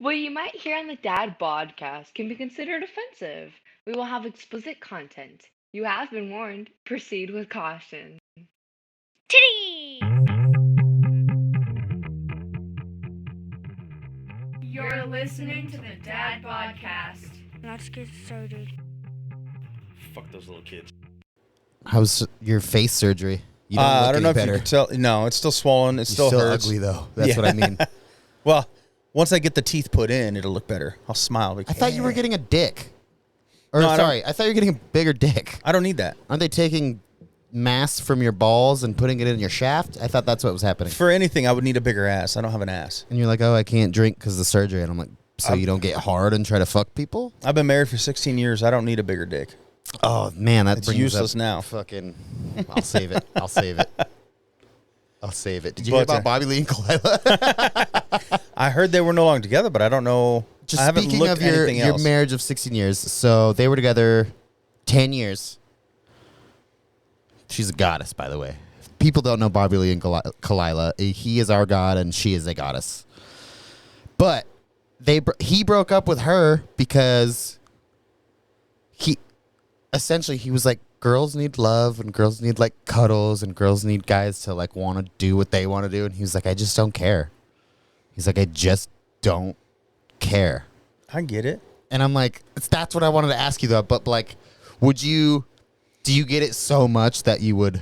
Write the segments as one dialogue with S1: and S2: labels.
S1: What you might hear on the Dad Podcast can be considered offensive. We will have explicit content. You have been warned. Proceed with caution.
S2: Titty!
S3: You're listening to the Dad Podcast.
S2: Let's get started.
S4: Fuck those little kids.
S5: How's your face surgery? You
S4: I don't know
S5: look any
S4: if you
S5: better.
S4: can tell. No, it's still swollen. It
S5: You're
S4: still hurts.
S5: ugly though. That's
S4: Yeah.
S5: what I mean.
S4: Well, once I get the teeth put in, it'll look better. I'll smile.
S5: I thought you were getting a dick. Or
S4: No, I don't-
S5: sorry, I thought you were getting a bigger dick.
S4: I don't need that.
S5: Aren't they taking mass from your balls and putting it in your shaft? I thought that's what was happening.
S4: For anything, I would need a bigger ass. I don't have an ass.
S5: And you're like, oh, I can't drink because of the surgery. And I'm like, so you don't get hard and try to fuck people?
S4: I've been married for 16 years. I don't need a bigger dick.
S5: Oh, man, that
S4: It's
S5: brings
S4: useless
S5: up
S4: now.
S5: Fucking, I'll save it. I'll save it. I'll save it. Did you hear
S4: But,
S5: about Bobby Lee and Kalila?
S4: I heard they were no longer together, but I don't know.
S5: Just
S4: I haven't
S5: speaking
S4: looked
S5: of
S4: at
S5: your
S4: anything else.
S5: marriage of 16 years, so they were together 10 years. She's a goddess, by the way. If people don't know Bobby Lee and Kalila, he is our god and she is a goddess. But he broke up with her because he was like, girls need love and girls need like cuddles and girls need guys to like want to do what they want to do. And he was like, I just don't care. He's like, I just don't care.
S4: I get it.
S5: And I'm like, that's what I wanted to ask you though. But like, do you get it so much that you would?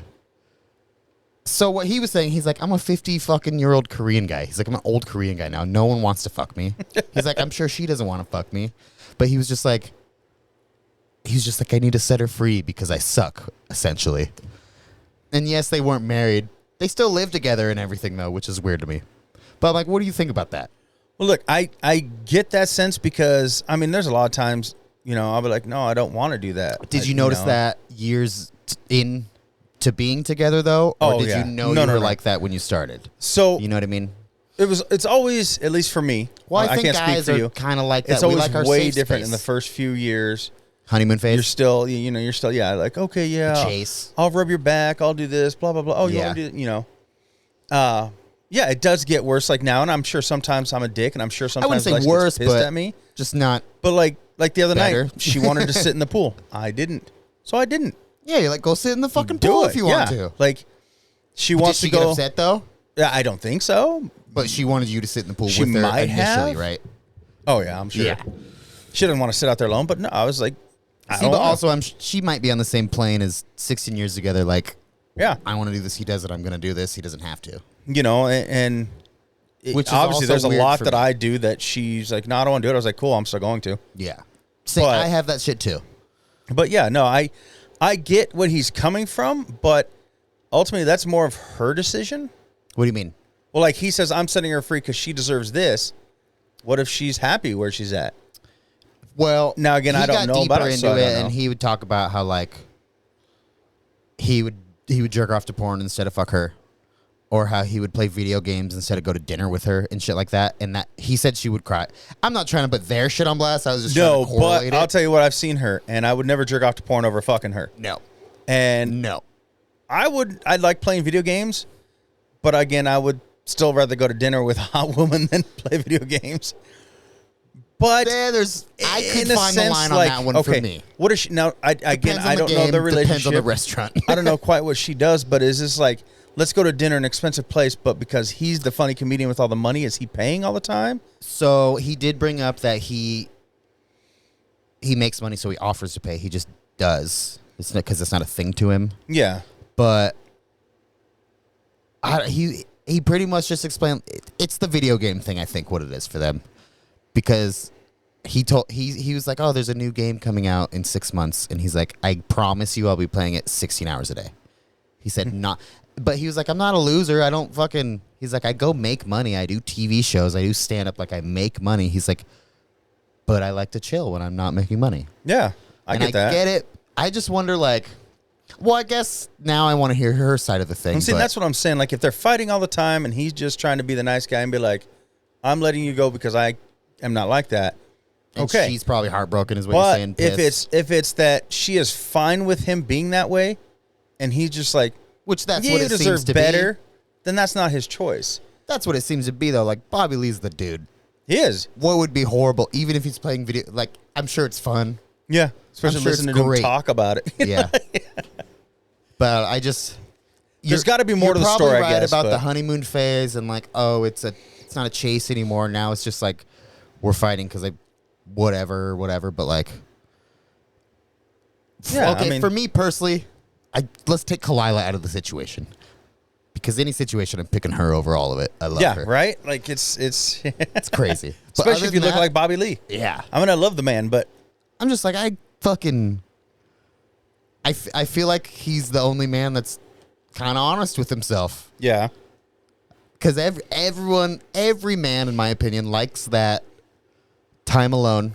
S5: So what he was saying, he's like, I'm a 50 fucking year old Korean guy. He's like, I'm an old Korean guy now. No one wants to fuck me. He's like, I'm sure she doesn't want to fuck me. But he was just like, I need to set her free because I suck, essentially. And yes, they weren't married. They still live together and everything though, which is weird to me. But I'm like, what do you think about that?
S4: Well, look, I get that sense because, I mean, there's a lot of times, I'll be like, no, I don't want to do that.
S5: Did you notice that years into being together, though? Or
S4: Oh,
S5: did
S4: yeah.
S5: you know
S4: No,
S5: you
S4: no,
S5: were
S4: no.
S5: like that when you started?
S4: So
S5: You know what I mean?
S4: it's always, at least for me.
S5: Well, I think
S4: can't speak
S5: guys
S4: for
S5: are
S4: you.
S5: kind of like that.
S4: It's
S5: We
S4: always
S5: like our
S4: way
S5: safe
S4: different in the
S5: space.
S4: first few years.
S5: Honeymoon phase?
S4: You're still, you're still, like, okay, yeah.
S5: Chase.
S4: I'll rub your back. I'll do this, blah, blah, blah. Oh, you
S5: Yeah.
S4: want to do, yeah, it does get worse like now. And I'm sure sometimes I'm a dick and I'm sure
S5: I
S4: sometimes
S5: wouldn't say
S4: Lex
S5: worse,
S4: gets pissed
S5: but
S4: at me.
S5: just not.
S4: But like the other
S5: Better.
S4: night, she wanted to sit in the pool. I didn't. So I didn't.
S5: Yeah, you're like, go sit in the fucking
S4: Do
S5: pool
S4: it.
S5: if you want to.
S4: Like, she
S5: Did
S4: wants
S5: she
S4: to
S5: get
S4: go.
S5: upset, though?
S4: Yeah, I don't think so.
S5: But she wanted you to sit in the pool
S4: She
S5: with her
S4: might
S5: initially,
S4: have.
S5: right?
S4: Oh, yeah, I'm sure.
S5: Yeah.
S4: She didn't want to sit out there alone, but no, I was like, I
S5: See,
S4: don't
S5: but
S4: wanna.
S5: also, she might be on the same plane as 16 years together. Like,
S4: Yeah.
S5: I want to do this. He does it. I'm going to do this. He doesn't have to.
S4: And
S5: Which is
S4: obviously
S5: also
S4: there's a
S5: weird
S4: lot
S5: for
S4: that
S5: me.
S4: I do that she's like, no, I don't want to do it. I was like, cool, I'm still going to.
S5: Yeah. Say,
S4: But-
S5: I have that shit too.
S4: But yeah, no, I get what he's coming from, but ultimately that's more of her decision.
S5: What do you mean?
S4: Well, like he says, I'm setting her free because she deserves this. What if she's happy where she's at?
S5: Well,
S4: Now, again,
S5: he
S4: I don't
S5: got
S4: know about
S5: deeper
S4: it, so
S5: into
S4: I don't
S5: it,
S4: know.
S5: and he would talk about how like he would jerk off to porn instead of fuck her, or how he would play video games instead of go to dinner with her and shit like that. And that he said she would cry. I'm not trying to put their shit on blast. I was just trying
S4: No,
S5: to correlate
S4: but I'll
S5: it.
S4: tell you what, I've seen her, and I would never jerk off to porn over fucking her.
S5: No,
S4: And
S5: no.
S4: I'd like playing video games, but again, I would still rather go to dinner with a hot woman than play video games. But
S5: I could
S4: in a
S5: find the
S4: sense,
S5: line on
S4: like,
S5: that one
S4: okay,
S5: for me.
S4: What is she now? Again,
S5: Depends on
S4: I
S5: the
S4: don't know
S5: game,
S4: the relationship.
S5: Depends on the restaurant.
S4: I don't know quite what she does, but is this like, let's go to dinner in an expensive place, but because he's the funny comedian with all the money, is he paying all the time?
S5: So he did bring up that he makes money, so he offers to pay. He just does. It's not because it's not a thing to him.
S4: Yeah.
S5: But he pretty much just explained it's the video game thing. I think what it is for them, because he was like, oh, there's a new game coming out in 6 months, and he's like, I promise you, I'll be playing it 16 hours a day. He said not, but he was like, I'm not a loser. I don't fucking. He's like, I go make money. I do TV shows. I do stand up. Like I make money. He's like, but I like to chill when I'm not making money.
S4: Yeah. I get that.
S5: I get it. I just wonder, like, well, I guess now I want to hear her side of the thing.
S4: And see,
S5: but
S4: that's what I'm saying. Like, if they're fighting all the time and he's just trying to be the nice guy and be like, I'm letting you go because I am not like that.
S5: and
S4: Okay.
S5: she's probably heartbroken, is what you're
S4: But
S5: saying.
S4: if
S5: pissed.
S4: it's that she is fine with him being that way, and he's just like,
S5: Which that's
S4: yeah,
S5: what
S4: you
S5: it seems
S4: deserve
S5: to
S4: better,
S5: be.
S4: then that's not his choice.
S5: That's what it seems to be, though. Like, Bobby Lee's the dude.
S4: He is.
S5: What would be horrible, even if he's playing video? Like, I'm sure it's fun.
S4: Yeah. Especially
S5: sure
S4: listening
S5: it's
S4: to him
S5: great.
S4: talk about it.
S5: Yeah. But I just...
S4: There's got to be more to the story,
S5: You're probably
S4: I
S5: right
S4: guess.
S5: about
S4: but-
S5: the honeymoon phase and like, oh, it's not a chase anymore. Now it's just like we're fighting because whatever. But like,
S4: Yeah,
S5: okay.
S4: I mean-
S5: For me personally, let's take Kalila out of the situation because any situation, I'm picking her over all of it. I love
S4: Yeah,
S5: her.
S4: right? Like, it's
S5: It's crazy, But
S4: especially
S5: other
S4: if you
S5: than
S4: look
S5: that,
S4: like Bobby Lee.
S5: Yeah,
S4: I mean, I love the man, but
S5: I'm just like I feel like he's the only man that's kind of honest with himself.
S4: yeah.
S5: Because every man, in my opinion, likes that time alone.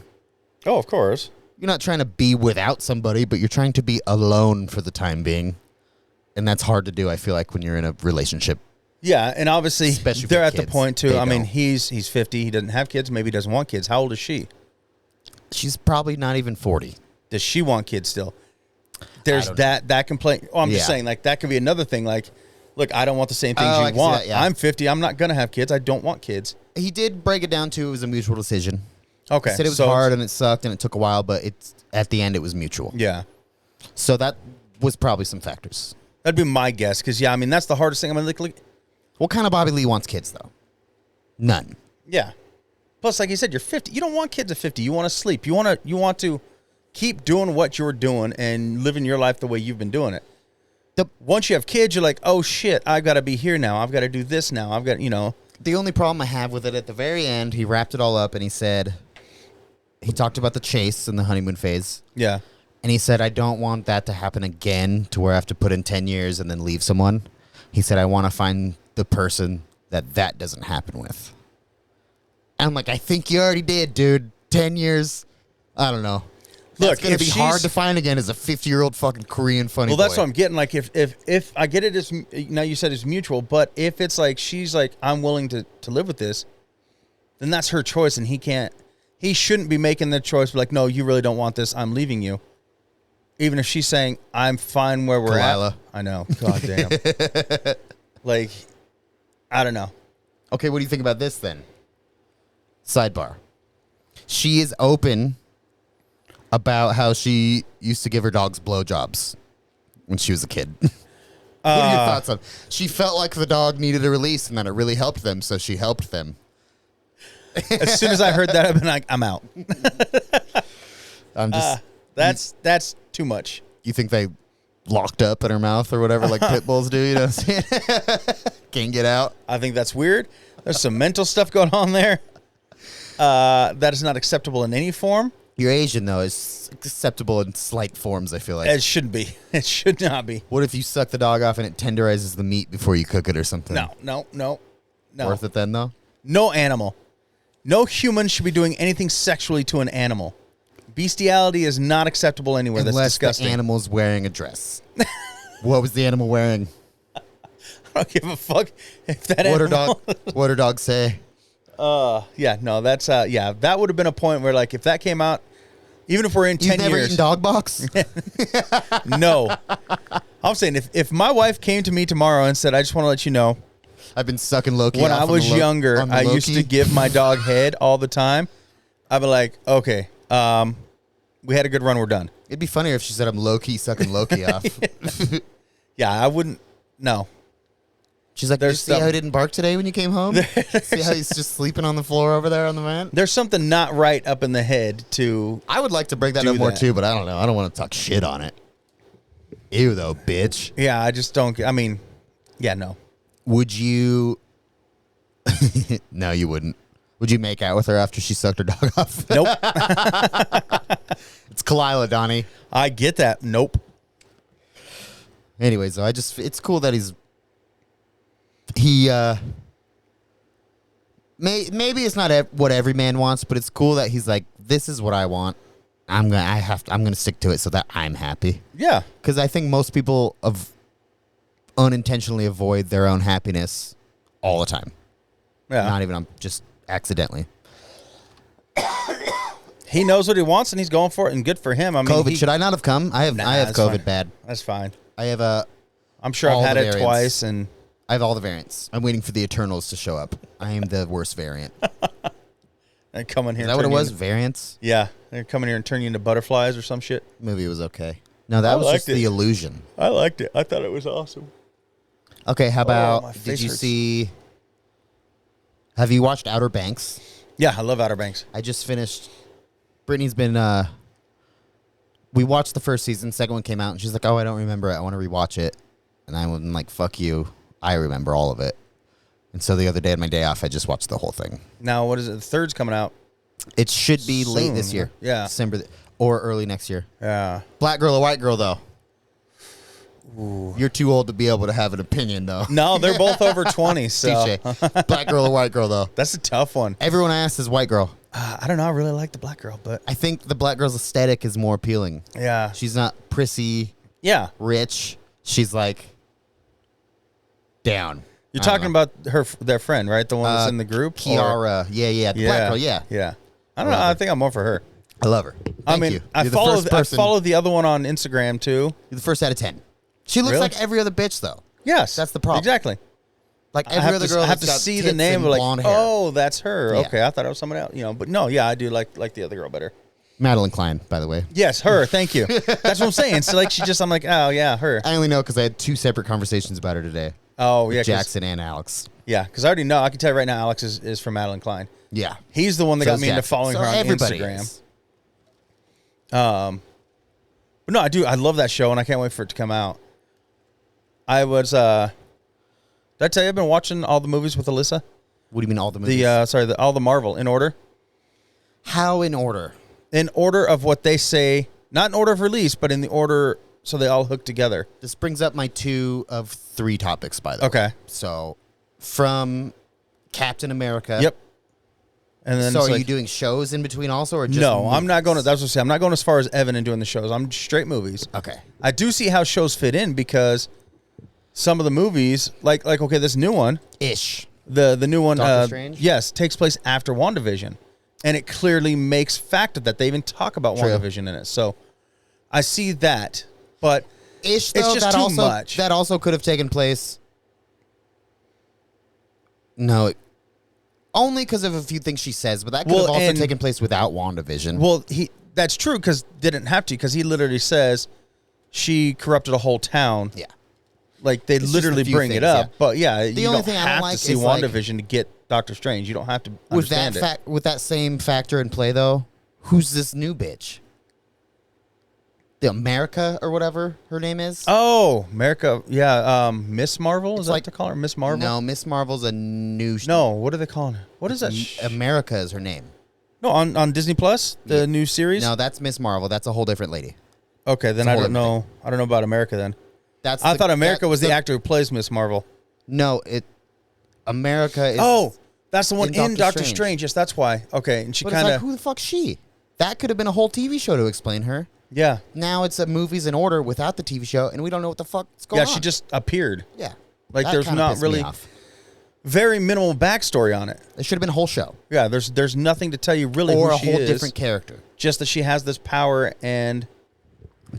S4: Oh, of course.
S5: You're not trying to be without somebody, but you're trying to be alone for the time being. And that's hard to do, I feel like, when you're in a relationship.
S4: Yeah, and obviously
S5: Especially
S4: they're
S5: with
S4: at the
S5: kids.
S4: point too.
S5: They
S4: I mean,
S5: don't.
S4: he's 50. He doesn't have kids. Maybe he doesn't want kids. How old is she?
S5: She's probably not even 40.
S4: Does she want kids still? There's
S5: don't
S4: that complaint. Oh, I'm just
S5: Yeah.
S4: saying, like, that could be another thing. Like, look, I don't want the same things
S5: Oh, I
S4: you
S5: can see
S4: want.
S5: that, yeah.
S4: I'm 50. I'm not gonna have kids. I don't want kids.
S5: He did break it down to it was a mutual decision.
S4: Okay,
S5: He said it was
S4: so-
S5: hard and it sucked and it took a while, but at the end it was mutual.
S4: Yeah,
S5: So that was probably some factors.
S4: that'd be my guess. Because yeah, I mean, that's the hardest thing. I mean, like,
S5: What kind of Bobby Lee wants kids, though? None.
S4: yeah. Plus, like you said, you're 50. You don't want kids at 50. You want to sleep. You want to keep doing what you're doing and living your life the way you've been doing it. Once you have kids, you're like, oh shit, I've got to be here now. I've got to do this now. I've got,
S5: The only problem I have with it at the very end, he wrapped it all up and he said, he talked about the chase and the honeymoon phase.
S4: yeah.
S5: And he said, I don't want that to happen again to where I have to put in 10 years and then leave someone. He said, I want to find the person that doesn't happen with. And I'm like, I think you already did, dude. 10 years. I don't know.
S4: Look,
S5: That's going
S4: if
S5: to be
S4: she's-
S5: hard to find again as a 50-year-old fucking Korean funny
S4: Well, that's
S5: boy.
S4: what I'm getting. Like, if I get it as, now you said it's mutual, but if it's like, she's like, I'm willing to live with this, then that's her choice. And he shouldn't be making the choice. Like, no, you really don't want this. I'm leaving you. Even if she's saying, I'm fine where we're
S5: Kalila.
S4: at. I know. God damn. Like, I don't know.
S5: Okay, what do you think about this then? Sidebar. She is open about how she used to give her dogs blowjobs when she was a kid. What are your thoughts on? She felt like the dog needed a release and that it really helped them, so she helped them.
S4: As soon as I heard that, I've been like, I'm out.
S5: I'm just.
S4: That's too much.
S5: You think they locked up in her mouth or whatever, like pit bulls do? You know what I'm saying? Can't get out.
S4: I think that's weird. There's some mental stuff going on there. That is not acceptable in any form.
S5: You're Asian though. It's acceptable in slight forms. I feel like.
S4: It shouldn't be. It should not be.
S5: What if you suck the dog off and it tenderizes the meat before you cook it or something?
S4: No.
S5: Worth it then though?
S4: No animal. No human should be doing anything sexually to an animal. Bestiality is not acceptable anywhere. That's
S5: Unless
S4: disgusting.
S5: the animal's wearing a dress. What was the animal wearing?
S4: I don't give a fuck if that
S5: What her
S4: animal.
S5: dog? What her dog say?
S4: Yeah, no, that's yeah. That would have been a point where, like, if that came out, even if we're in
S5: You've
S4: 10
S5: never
S4: years,
S5: eaten dog box?
S4: no. I'm saying if my wife came to me tomorrow and said, I just want to let you know,
S5: I've been sucking Loki.
S4: when
S5: off
S4: I
S5: on
S4: was
S5: the
S4: younger,
S5: on the
S4: I used
S5: Loki.
S4: to give my dog head all the time. I'd be like, okay, we had a good run. We're done.
S5: It'd be funnier if she said I'm low key sucking Loki off.
S4: Yeah, I wouldn't. No.
S5: She's like,
S4: There's
S5: "Did you see how he didn't bark today when you came home? See how he's just sleeping on the floor over there on the mat?"
S4: There's something not right up in the head to.
S5: I would like to break that
S4: Do
S5: up more
S4: that.
S5: too, but I don't know. I don't want to talk shit on it. Ew, though, bitch.
S4: Yeah, I just don't. I mean, yeah, no.
S5: Would you? No, you wouldn't. Would you make out with her after she sucked her dog off?
S4: Nope.
S5: It's Kalila, Donnie.
S4: I get that. Nope.
S5: Anyways, though, it's cool that maybe it's not what every man wants, but it's cool that he's like, this is what I want. I'm gonna stick to it so that I'm happy.
S4: Yeah.
S5: Because I think most people unintentionally avoid their own happiness all the time.
S4: Yeah.
S5: Not even just accidentally.
S4: He knows what he wants and he's going for it, and good for him. I mean,
S5: COVID, should I not have come? I have
S4: that's
S5: COVID
S4: fine.
S5: bad.
S4: That's fine.
S5: I have
S4: I'm sure
S5: All
S4: I've had
S5: the
S4: it
S5: variants.
S4: twice, and
S5: all the variants. I'm waiting for the Eternals to show up. I am the worst variant.
S4: And come in here.
S5: Is that what it was? Variants?
S4: Yeah, they come in here and turn you into butterflies or some shit.
S5: Movie was okay. No, that was
S4: liked
S5: just
S4: it.
S5: The Illusion.
S4: I liked it. I thought it was awesome.
S5: Okay, how
S4: my
S5: about,
S4: face
S5: did you
S4: hurts.
S5: see, have you watched Outer Banks?
S4: Yeah, I love Outer Banks.
S5: I just finished, Brittany's been, we watched the first season, second one came out, and she's like, oh, I don't remember it, I want to rewatch it. And I was like, fuck you, I remember all of it. And so the other day on my day off, I just watched the whole thing.
S4: Now, what is it? The third's coming out.
S5: It should be late
S4: Soon.
S5: this year.
S4: Yeah.
S5: December, or early next year.
S4: Yeah.
S5: Black girl or white girl, though? Ooh. You're too old to be able to have an opinion, though.
S4: No, they're both over 20, so.
S5: TJ. Black girl or white girl, though?
S4: That's a tough one.
S5: Everyone I asked is white girl.
S4: I don't know. I really like the black girl, but.
S5: I think the black girl's aesthetic is more appealing.
S4: Yeah.
S5: She's not prissy,
S4: Yeah.
S5: rich. She's like down.
S4: You're
S5: I don't
S4: talking
S5: know.
S4: about their friend, right? The one that's in the group? Or-
S5: Kiara. Yeah. The black girl, yeah.
S4: Yeah. I don't know. I think I'm more for her.
S5: I love her.
S4: I
S5: Thank
S4: mean,
S5: you.
S4: I
S5: You're the first person-
S4: follow the other one on Instagram, too.
S5: You're the first out of 10. She looks
S4: Really?
S5: like every other bitch, though.
S4: Yes.
S5: That's the problem.
S4: Exactly.
S5: Like
S4: I
S5: every
S4: have
S5: other
S4: to,
S5: girl
S4: I have
S5: that's
S4: to
S5: got
S4: see the
S5: tits
S4: name
S5: and
S4: of like,
S5: blonde hair.
S4: oh, that's her.
S5: Yeah.
S4: Okay, I thought it was someone else, But no, yeah, I do like the other girl better.
S5: Madeline Klein, by the way.
S4: Yes, her. Thank you. That's what I'm saying. So like, I'm like, oh yeah, her.
S5: I only know because I had 2 separate conversations about her today.
S4: Oh yeah,
S5: Jackson and Alex.
S4: Yeah, because I already know. I can tell you right now, Alex is from Madeline Klein.
S5: Yeah.
S4: He's the one that
S5: So
S4: got
S5: is
S4: me into
S5: Jackson.
S4: following
S5: So
S4: her on
S5: everybody
S4: Instagram.
S5: is.
S4: But no, I do. I love that show, and I can't wait for it to come out. I was. Did I tell you I've been watching all the movies with Alyssa?
S5: What do you mean all the movies?
S4: All the Marvel in order.
S5: How in order?
S4: In order of what they say, not in order of release, but in the order so they all hook together.
S5: This brings up my 2 of 3 topics, by the way.
S4: Okay.
S5: So, from Captain America.
S4: Yep. And then
S5: So
S4: it's
S5: are
S4: like-
S5: you doing shows in between also, or just
S4: No, I'm not going to.
S5: movies?
S4: That's what I'm saying. I'm not going as far as Evan and doing the shows. I'm straight movies.
S5: Okay.
S4: I do see how shows fit in because some of the movies, like okay, this new one,
S5: Ish.
S4: the new one,
S5: Doctor Strange?
S4: yes, takes place after WandaVision, and it clearly makes fact of that. They even talk about
S5: True.
S4: WandaVision in it, so I see that. But
S5: Ish, though,
S4: it's just
S5: that
S4: too
S5: also,
S4: much.
S5: That also could have taken place. No, only because of a few things she says, but that could
S4: Well,
S5: have also
S4: and-
S5: taken place without WandaVision.
S4: Well, that's true because didn't have to because he literally says she corrupted a whole town.
S5: yeah.
S4: Like they
S5: It's just
S4: literally
S5: a few
S4: bring it
S5: things,
S4: up,
S5: yeah.
S4: but yeah, you
S5: only
S4: don't
S5: thing I don't
S4: have
S5: like
S4: to see
S5: is, like-
S4: WandaVision to get Doctor Strange. You don't have to
S5: With that
S4: understand it.
S5: with that same factor in play, though, who's this new bitch? The America or whatever her name is.
S4: Oh, America, yeah, Miss Marvel is
S5: It's
S4: that
S5: like-
S4: what they call her? Miss Marvel?
S5: No, Miss Marvel's a new.
S4: No, what are they calling her? What is that?
S5: America is her name.
S4: No, on Disney Plus, the new series.
S5: No, that's Miss Marvel. That's a whole different lady.
S4: Okay, then
S5: It's a
S4: I
S5: whole
S4: don't know. I don't know about America then.
S5: That's
S4: I
S5: the-
S4: thought America
S5: that-
S4: was the actor who plays Miss Marvel.
S5: No, America is.
S4: Oh, that's the one
S5: in
S4: in
S5: Doctor
S4: Doctor
S5: Strange.
S4: Strange. Yes, that's why. Okay, and she
S5: But it's
S4: kind
S5: like,
S4: of
S5: who the fuck's she? That could have been a whole TV show to explain her.
S4: yeah,
S5: Now it's a movies in order without the TV show, and we don't know what the fuck's going
S4: yeah.
S5: on.
S4: She just appeared.
S5: yeah.
S4: Like
S5: That
S4: there's
S5: kinda
S4: not
S5: pissed me
S4: really
S5: off.
S4: very minimal backstory on it.
S5: It should have been a whole show
S4: Yeah, there's nothing to tell you really
S5: or
S4: who
S5: a
S4: she
S5: whole
S4: is.
S5: different character.
S4: Just that she has this power and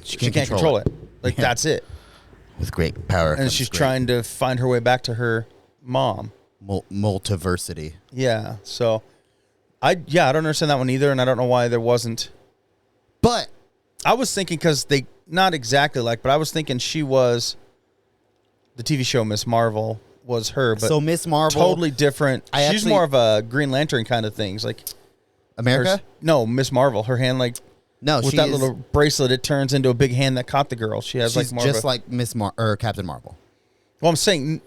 S5: She
S4: she can't control it. Like
S5: Yeah.
S4: that's it.
S5: With great power,
S4: And
S5: comes
S4: she's
S5: great
S4: trying to find her way back to her mom.
S5: multiversity.
S4: Yeah. So I don't understand that one either, and I don't know why there wasn't.
S5: But
S4: I was thinking because they not exactly like, but I was thinking she was the TV show Miss Marvel was her, but
S5: so Miss Marvel,
S4: totally different.
S5: I
S4: She's
S5: actually-
S4: more of a Green Lantern kind of things, like
S5: America.
S4: no, Miss Marvel. Her hand like
S5: No,
S4: with
S5: she
S4: that
S5: is,
S4: little bracelet, it turns into a big hand that caught the girl. She has
S5: she's
S4: like more
S5: just
S4: of a,
S5: like or Captain Marvel.
S4: well, I'm saying.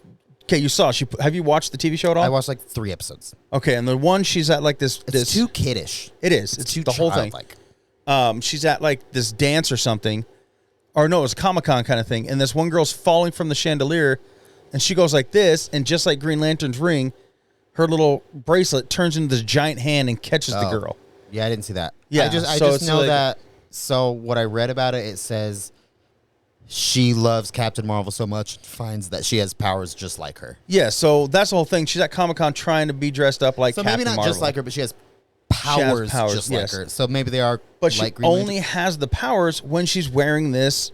S4: Okay, you saw. Have you watched the TV show at all?
S5: I watched like 3 episodes.
S4: Okay, and the one she's at like this.
S5: It's too kiddish.
S4: It is. It's
S5: too
S4: the whole thing.
S5: childlike.
S4: She's at like this dance or something, or no, it's Comic-Con kind of thing. And this one girl's falling from the chandelier, and she goes like this, and just like Green Lantern's ring, her little bracelet turns into this giant hand and catches the
S5: Oh.
S4: girl.
S5: Yeah, I didn't see that.
S4: Yeah,
S5: I
S4: so
S5: just
S4: it's
S5: know
S4: like-
S5: that. So what I read about it, it says she loves Captain Marvel so much, finds that she has powers just like her.
S4: Yeah, so that's the whole thing. She's at Comic-Con trying to be dressed up like
S5: So
S4: Captain
S5: maybe not
S4: Marvel.
S5: just like her, but she has powers,
S4: powers,
S5: just
S4: yes.
S5: like her. So maybe they are.
S4: But she
S5: like Green
S4: only
S5: Lantern.
S4: has the powers when she's wearing this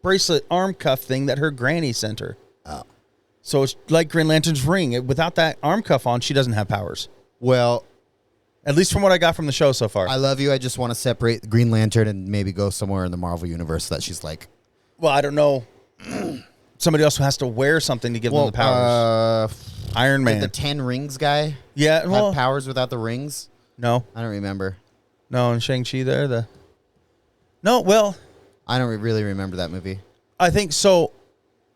S4: bracelet arm cuff thing that her granny sent her.
S5: Oh.
S4: So it's like Green Lantern's ring. Without that arm cuff on, she doesn't have powers.
S5: Well,
S4: At least from what I got from the show so far.
S5: I love you. I just want to separate the Green Lantern and maybe go somewhere in the Marvel universe that she's like.
S4: Well, I don't know. Somebody else who has to wear something to give them the powers. Iron Man.
S5: Did the 10 rings guy
S4: Yeah, well,
S5: have powers without the rings?
S4: no.
S5: I don't remember.
S4: No, and Shang-Chi there, No, well,
S5: I don't really remember that movie.
S4: I think so.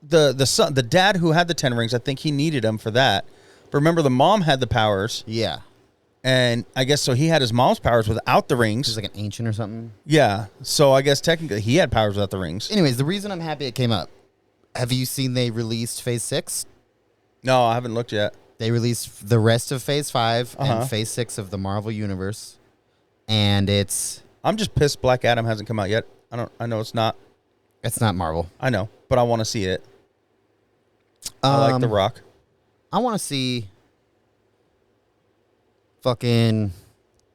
S4: The son, the dad who had the 10 rings, I think he needed them for that. But remember, the mom had the powers,
S5: Yeah.
S4: and I guess so he had his mom's powers without the rings.
S5: She's like an ancient or something.
S4: Yeah, so I guess technically he had powers without the rings.
S5: Anyways, the reason I'm happy it came up, have you seen they released Phase 6?
S4: No, I haven't looked yet.
S5: They released the rest of Phase 5
S4: Uh-huh.
S5: and Phase 6 of the Marvel Universe. And
S4: I'm just pissed Black Adam hasn't come out yet. I know it's not.
S5: it's not Marvel.
S4: I know, but I want to see it. I like The Rock.
S5: I want to see fucking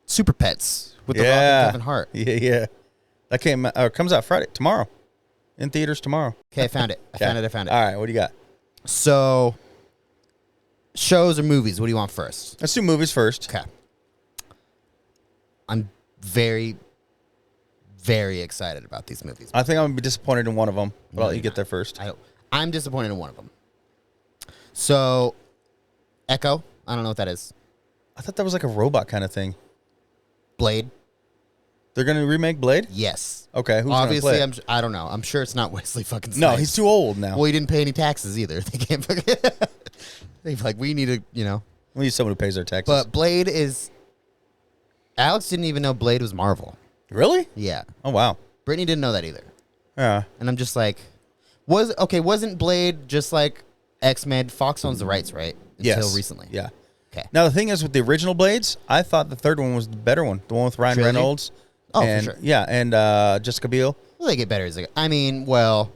S5: Super Pets with The Rock and Kevin Hart.
S4: Yeah. That comes out tomorrow. In theaters tomorrow.
S5: Okay, I found it. I found it.
S4: All right, what do you got?
S5: So, shows or movies? What do you want first?
S4: Let's do movies first.
S5: Okay. I'm very, very excited about these movies.
S4: I think I'm going to be disappointed in one of them, but
S5: No,
S4: I'll let you
S5: you're
S4: get there first.
S5: I'm disappointed in one of them. So, Echo. I don't know what that is.
S4: I thought that was like a robot kind of thing.
S5: Blade.
S4: They're going to remake Blade?
S5: Yes.
S4: Okay, who's
S5: Obviously,
S4: going to play it?
S5: I don't know. I'm sure it's not Wesley fucking Snipes.
S4: No, he's too old now.
S5: Well, he didn't pay any taxes either. They can't fucking. They're like, we need to,
S4: We need someone who pays their taxes.
S5: But Blade is. Alex didn't even know Blade was Marvel.
S4: Really?
S5: Yeah.
S4: Oh, wow.
S5: Brittany didn't know that either.
S4: Yeah.
S5: And I'm just like, wasn't Blade just like X-Men? Fox owns the rights, right? Until recently.
S4: Yeah.
S5: Okay.
S4: Now, the thing is, with the original Blades, I thought the third one was the better one. The one with Ryan
S5: Trilogy?
S4: Reynolds.
S5: Oh,
S4: and,
S5: for sure.
S4: Yeah, and Jessica Biel.
S5: Well, they get better as they go. I mean, well,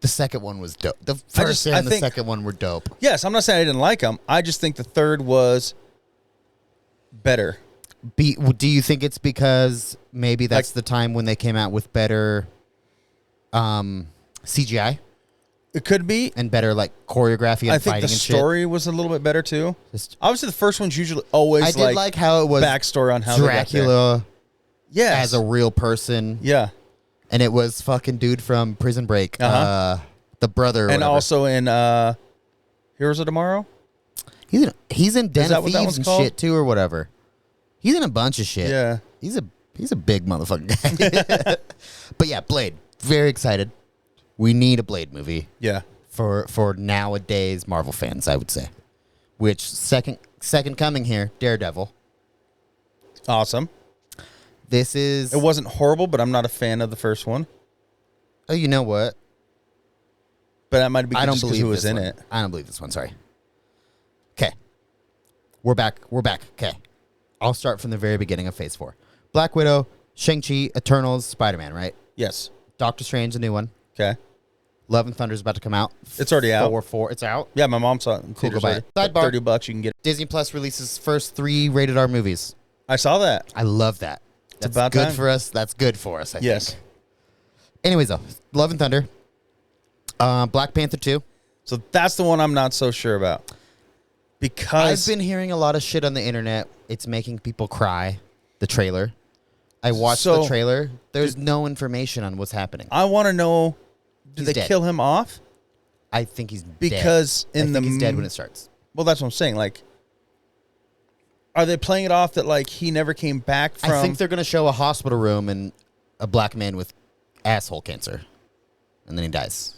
S5: the second one was dope. The first
S4: I
S5: and the
S4: think-
S5: second one were dope.
S4: Yes, I'm not saying I didn't like them. I just think the third was better.
S5: Do you think it's because maybe that's
S4: Like-
S5: the time when they came out with better CGI
S4: It could be.
S5: and better like choreography and
S4: I think
S5: fighting
S4: the
S5: and
S4: story was a little bit better too.
S5: shit?
S4: Obviously, the first one's usually always
S5: I did like how it was
S4: backstory on how they got there.
S5: Dracula
S4: Yes.
S5: as a real person,
S4: Yeah,
S5: and it was fucking dude from Prison Break,
S4: Uh-huh.
S5: the brother, or
S4: and
S5: whatever.
S4: also in Heroes of Tomorrow.
S5: he's in Den
S4: that
S5: of
S4: what that
S5: Thieves
S4: one's
S5: and
S4: called?
S5: shit too, or whatever. He's in a bunch of shit.
S4: Yeah.
S5: He's a big motherfucking guy. But yeah, Blade. Very excited. We need a Blade movie
S4: Yeah.
S5: for nowadays Marvel fans, I would say. Which second coming here, Daredevil.
S4: Awesome.
S5: This is
S4: It wasn't horrible, but I'm not a fan of the first one.
S5: Oh, you know what?
S4: But that might be
S5: I don't
S4: just 'cause
S5: believe
S4: who was
S5: this
S4: in
S5: one.
S4: it.
S5: I don't believe this one, sorry. Okay. We're back. Okay. I'll start from the very beginning of Phase 4. Black Widow, Shang-Chi, Eternals, Spider-Man, right?
S4: Yes.
S5: Doctor Strange, a new one.
S4: Okay.
S5: Love and Thunder's about to come out.
S4: It's already out.
S5: 4-4. It's out.
S4: Yeah, my mom saw it in theaters
S5: go buy
S4: already.
S5: it. Sidebar.
S4: $30, you can get it.
S5: Disney Plus releases first 3 rated R movies.
S4: I saw that.
S5: I love that. That's
S4: about
S5: good
S4: time.
S5: for us. That's good for us, I
S4: Yes.
S5: think. Anyways, though, Love and Thunder. Black Panther 2.
S4: So that's the one I'm not so sure about. Because
S5: I've been hearing a lot of shit on the internet. It's making people cry. The trailer. I watched the
S4: So-
S5: trailer. There's no information on what's happening.
S4: I want to know, did
S5: He's
S4: they
S5: dead.
S4: kill him off?
S5: I think he's dead.
S4: Because
S5: I
S4: in
S5: think
S4: the
S5: he's dead when it starts.
S4: Well, that's what I'm saying. Like, are they playing it off that like he never came back from?
S5: I think they're gonna show a hospital room and a black man with asshole cancer, and then he dies.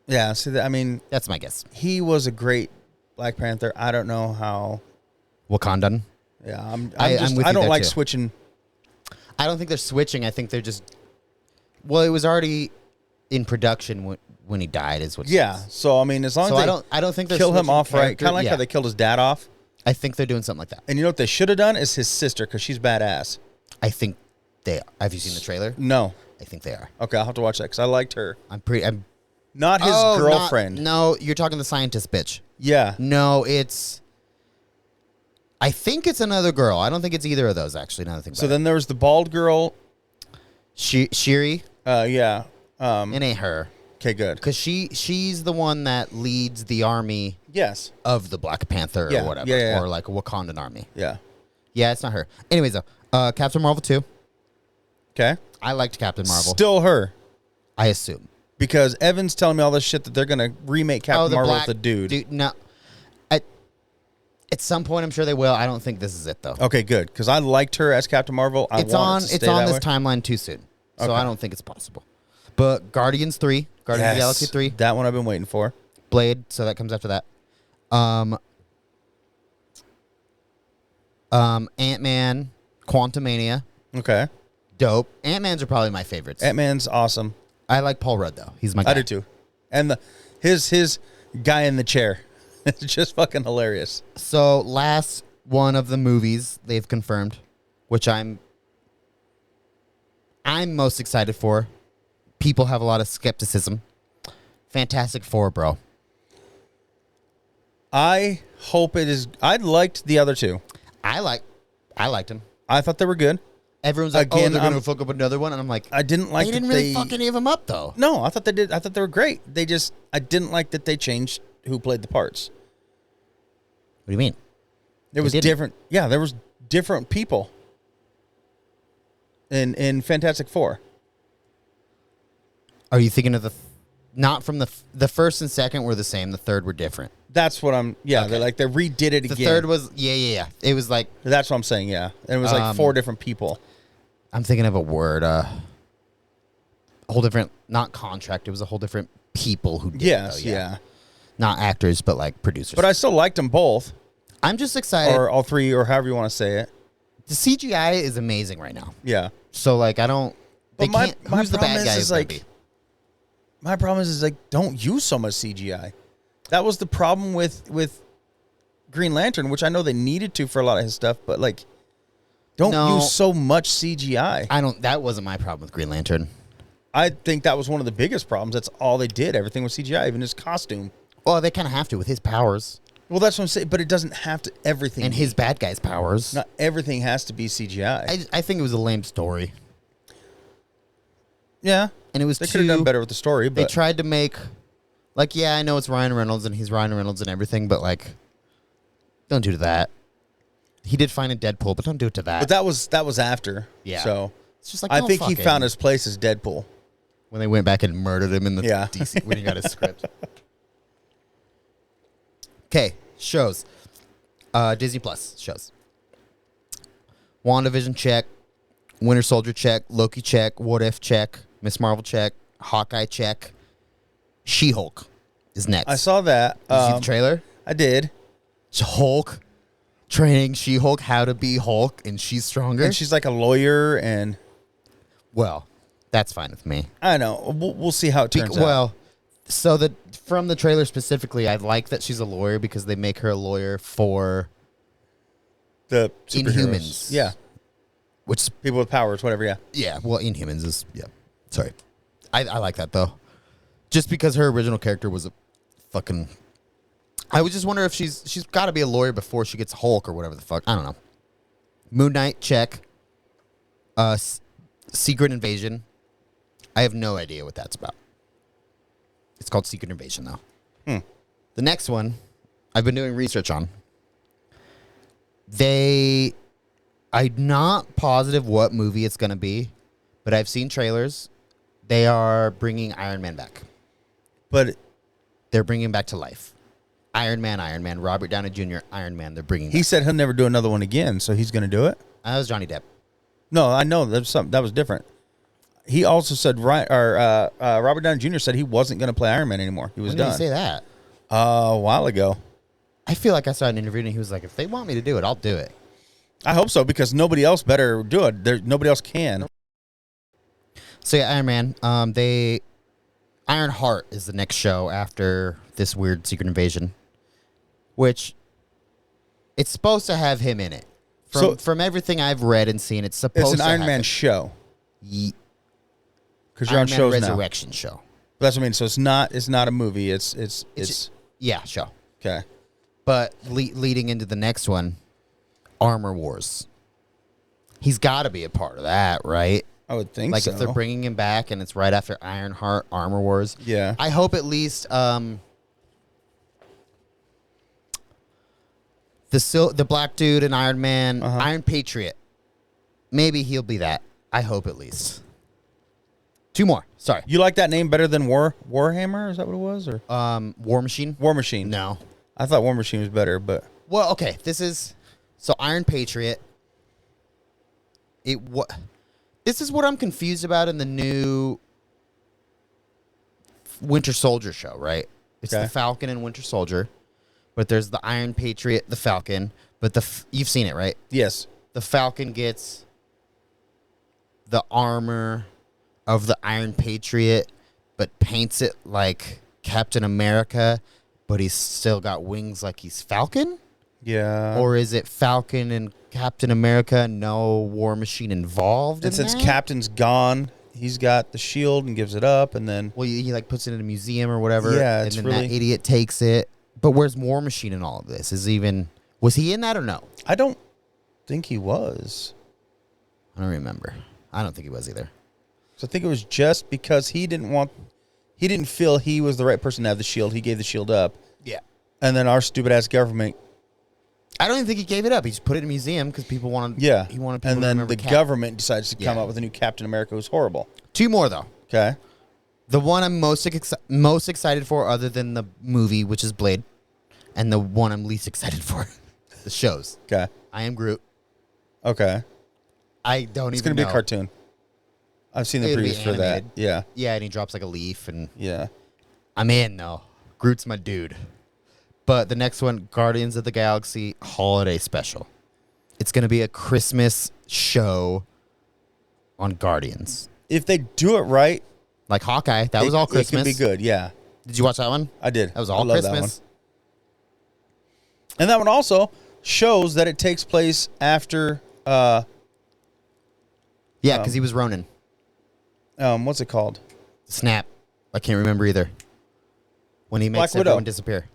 S4: Yeah. See, that, I mean,
S5: That's my guess.
S4: he was a great Black Panther. I don't know how.
S5: Wakandan.
S4: Yeah, I'm
S5: I'm
S4: just,
S5: with
S4: I
S5: you
S4: don't
S5: there,
S4: like
S5: too.
S4: switching.
S5: I don't think they're switching. I think they're just. Well, it was already in production when he died. Is what. it
S4: Yeah.
S5: is.
S4: So I mean, as long
S5: So
S4: as they
S5: I don't think they're
S4: kill him
S5: switching
S4: off right,
S5: character-
S4: kind of like
S5: yeah.
S4: how they killed his dad off.
S5: I think they're doing something like that.
S4: And you know what they should have done is his sister because she's badass.
S5: I think they are. Have you seen the trailer?
S4: No.
S5: I think they are.
S4: Okay, I'll have to watch that because I liked her.
S5: I'm
S4: Not his
S5: Oh,
S4: girlfriend.
S5: no, you're talking the scientist bitch.
S4: Yeah.
S5: No, it's. I think it's another girl. I don't think it's either of those, actually, now that I think
S4: So
S5: about
S4: then there was the bald girl.
S5: it. Shiri,
S4: Yeah.
S5: it ain't her.
S4: Okay, good.
S5: Because she's the one that leads the army
S4: Yes.
S5: of the Black Panther
S4: Yeah,
S5: or whatever.
S4: yeah.
S5: Or like a Wakandan army.
S4: Yeah.
S5: Yeah, it's not her. Anyways, though, Captain Marvel 2.
S4: Okay.
S5: I liked Captain Marvel.
S4: Still her.
S5: I assume.
S4: Because Evan's telling me all this shit that they're going to remake Captain Marvel with a dude.
S5: No. At some point, I'm sure they will. I don't think this is it, though.
S4: Okay, good. Because I liked her as Captain Marvel.
S5: It's on this timeline too soon. So
S4: Okay.
S5: I don't think it's possible. But Guardians 3. Guardians of the Galaxy 3.
S4: That one I've been waiting for.
S5: Blade, so that comes after that. Ant-Man, Quantumania,
S4: Okay.
S5: dope. Ant-Man's are probably my favorites.
S4: Ant-Man's awesome.
S5: I like Paul Rudd though. He's my guy.
S4: I do too. And his guy in the chair. It's just fucking hilarious.
S5: So last one of the movies they've confirmed, which I'm most excited for. People have a lot of skepticism. Fantastic Four, bro.
S4: I hope it is. I liked the other two.
S5: I liked them.
S4: I thought they were good.
S5: Everyone's like,
S4: Again,
S5: they're going to fuck up another one. And I'm like,
S4: I didn't like
S5: they
S4: that
S5: didn't really fucking give them up, though.
S4: No, I thought they did. I thought they were great. I didn't like that they changed who played the parts.
S5: What do you mean?
S4: It was different. Yeah, there was different people in Fantastic Four.
S5: Are you thinking of not from the first and second were the same. The third were different.
S4: That's what I'm. Yeah,
S5: Okay.
S4: they redid it again.
S5: The third was yeah. It was like
S4: That's what I'm saying. Yeah, and it was like four different people.
S5: I'm thinking of a word. A whole different, not contract. It was a whole different people who did
S4: Yes,
S5: it. Though,
S4: yeah.
S5: Not actors, but like producers.
S4: But I still liked them both,
S5: I'm just excited.
S4: or all three, or however you want to say it.
S5: The CGI is amazing right now.
S4: Yeah.
S5: So like I don't. They
S4: But my
S5: can't. Who's the
S4: problem
S5: bad guy?
S4: is like, my problem is like, don't use so much CGI. That was the problem with Green Lantern, which I know they needed to for a lot of his stuff, but like, don't use so much CGI.
S5: I don't. That wasn't my problem with Green Lantern.
S4: I think that was one of the biggest problems. That's all they did. Everything was CGI, even his costume.
S5: Well, they kind of have to with his powers
S4: Well, that's what I'm saying. But it doesn't have to. Everything
S5: and his bad guy's powers.
S4: not everything has to be CGI.
S5: I think it was a lame story,
S4: Yeah,
S5: and it was
S4: they could have done better with the story.
S5: They
S4: But
S5: tried to make, like, yeah, I know it's Ryan Reynolds and he's Ryan Reynolds and everything, but like, don't do that. He did fine in Deadpool, but don't do it to that.
S4: But that was after.
S5: Yeah.
S4: So
S5: It's just like,
S4: I
S5: don't
S4: think he
S5: fucking-
S4: found his place as Deadpool.
S5: when they went back and murdered him in the
S4: Yeah.
S5: DC when he got his script. Okay, shows. Disney Plus shows. WandaVision check. Winter Soldier check. Loki check. What If check. Miss Marvel check. Hawkeye check. She-Hulk is next.
S4: I saw that.
S5: Did you see the trailer?
S4: I did.
S5: It's Hulk training She-Hulk how to be Hulk, and she's stronger.
S4: And she's like a lawyer, and
S5: Well, that's fine with me.
S4: I know. We'll see how it turns out.
S5: Well, so from the trailer specifically, I like that she's a lawyer because they make her a lawyer for
S4: The superheroes.
S5: Inhumans.
S4: Yeah.
S5: which
S4: People with powers, whatever, yeah.
S5: yeah, well, Inhumans is Sorry, I like that though, just because her original character was a fucking. I would just wonder if she's got to be a lawyer before she gets Hulk or whatever the fuck. I don't know. Moon Knight check. Secret Invasion. I have no idea what that's about. It's called Secret Invasion, though. The next one, I've been doing research on. I'm not positive what movie it's going to be, but I've seen trailers. They are bringing Iron Man back.
S4: But
S5: They're bringing him back to life. Iron Man, Robert Downey Jr., Iron Man. They're bringing.
S4: he said he'll never do another one again, so he's going to do it?
S5: That was Johnny Depp.
S4: No, I know that was different. He also said Robert Downey Jr. said he wasn't going to play Iron Man anymore. He was
S5: When did
S4: done.
S5: he say that?
S4: A while ago.
S5: I feel like I saw an interview and he was like, if they want me to do it, I'll do it.
S4: I hope so, because nobody else better do it. Nobody else can.
S5: So yeah, Iron Man. Iron Heart is the next show after this weird Secret Invasion, which it's supposed to have him in it. From everything I've read and seen, it's supposed.
S4: It's an
S5: to
S4: Iron
S5: have
S4: Man
S5: him.
S4: show.
S5: Ye-
S4: Because you're on
S5: Iron Man
S4: shows now.
S5: Resurrection show.
S4: That's what I mean. So it's not a movie. It's
S5: Yeah, show.
S4: okay.
S5: But leading into the next one, Armor Wars. He's got to be a part of that, right?
S4: I would think
S5: Like
S4: so.
S5: if they're bringing him back and it's right after Ironheart Armor Wars.
S4: Yeah.
S5: I hope at least the the black dude in Iron Man,
S4: Uh-huh.
S5: Iron Patriot. Maybe he'll be that. I hope at least. 2 more. Sorry.
S4: You like that name better than Warhammer? Is that what it was? Or
S5: War Machine?
S4: War Machine?
S5: No.
S4: I thought War Machine was better, but
S5: Well, okay. This is Iron Patriot. This is what I'm confused about in the new Winter Soldier show, right? It's
S4: Okay.
S5: the Falcon and Winter Soldier, but there's the Iron Patriot, the Falcon. But you've seen it, right?
S4: yes.
S5: The Falcon gets the armor of the Iron Patriot, but paints it like Captain America, but he's still got wings like he's Falcon?
S4: Yeah.
S5: Or is it Falcon and Captain America, no War Machine involved in
S4: and since
S5: that?
S4: Captain's gone, he's got the shield and gives it up, and then
S5: Well, he like puts it in a museum or whatever.
S4: Yeah,
S5: and
S4: it's
S5: then
S4: really-
S5: that idiot takes it. But where's War Machine in all of this? Was he in that or no?
S4: I don't think he was.
S5: I don't remember. I don't think he was either.
S4: So I think it was just because he didn't feel he was the right person to have the shield. He gave the shield up,
S5: Yeah.
S4: and then our stupid ass government.
S5: I don't even think he gave it up. He just put it in a museum because people wanted.
S4: Yeah.
S5: He wanted people
S4: and
S5: to
S4: then
S5: remember
S4: the government decides to come
S5: Yeah.
S4: out with a new Captain America who's horrible.
S5: 2 more though.
S4: Okay.
S5: The one I'm most excited for, other than the movie, which is Blade, and the one I'm least excited for, the shows.
S4: Okay.
S5: I Am Groot.
S4: Okay.
S5: I don't
S4: It's
S5: even
S4: gonna be
S5: know.
S4: a cartoon. I've seen the
S5: It'll be
S4: previews for that.
S5: animated.
S4: Yeah.
S5: Yeah, and he drops like a leaf, and
S4: Yeah.
S5: I'm in though. Groot's my dude. But the next one, Guardians of the Galaxy Holiday Special. It's gonna be a Christmas show on Guardians,
S4: If they do it right,
S5: like Hawkeye. That was all Christmas.
S4: It can be good. Yeah.
S5: Did you watch that one?
S4: I did.
S5: That was
S4: I
S5: all
S4: love that one.
S5: Christmas.
S4: And that one also shows that it takes place after
S5: Yeah, because he was Ronin.
S4: what's it called?
S5: Snap. I can't remember either. When he makes
S4: Black Widow.
S5: everyone disappear.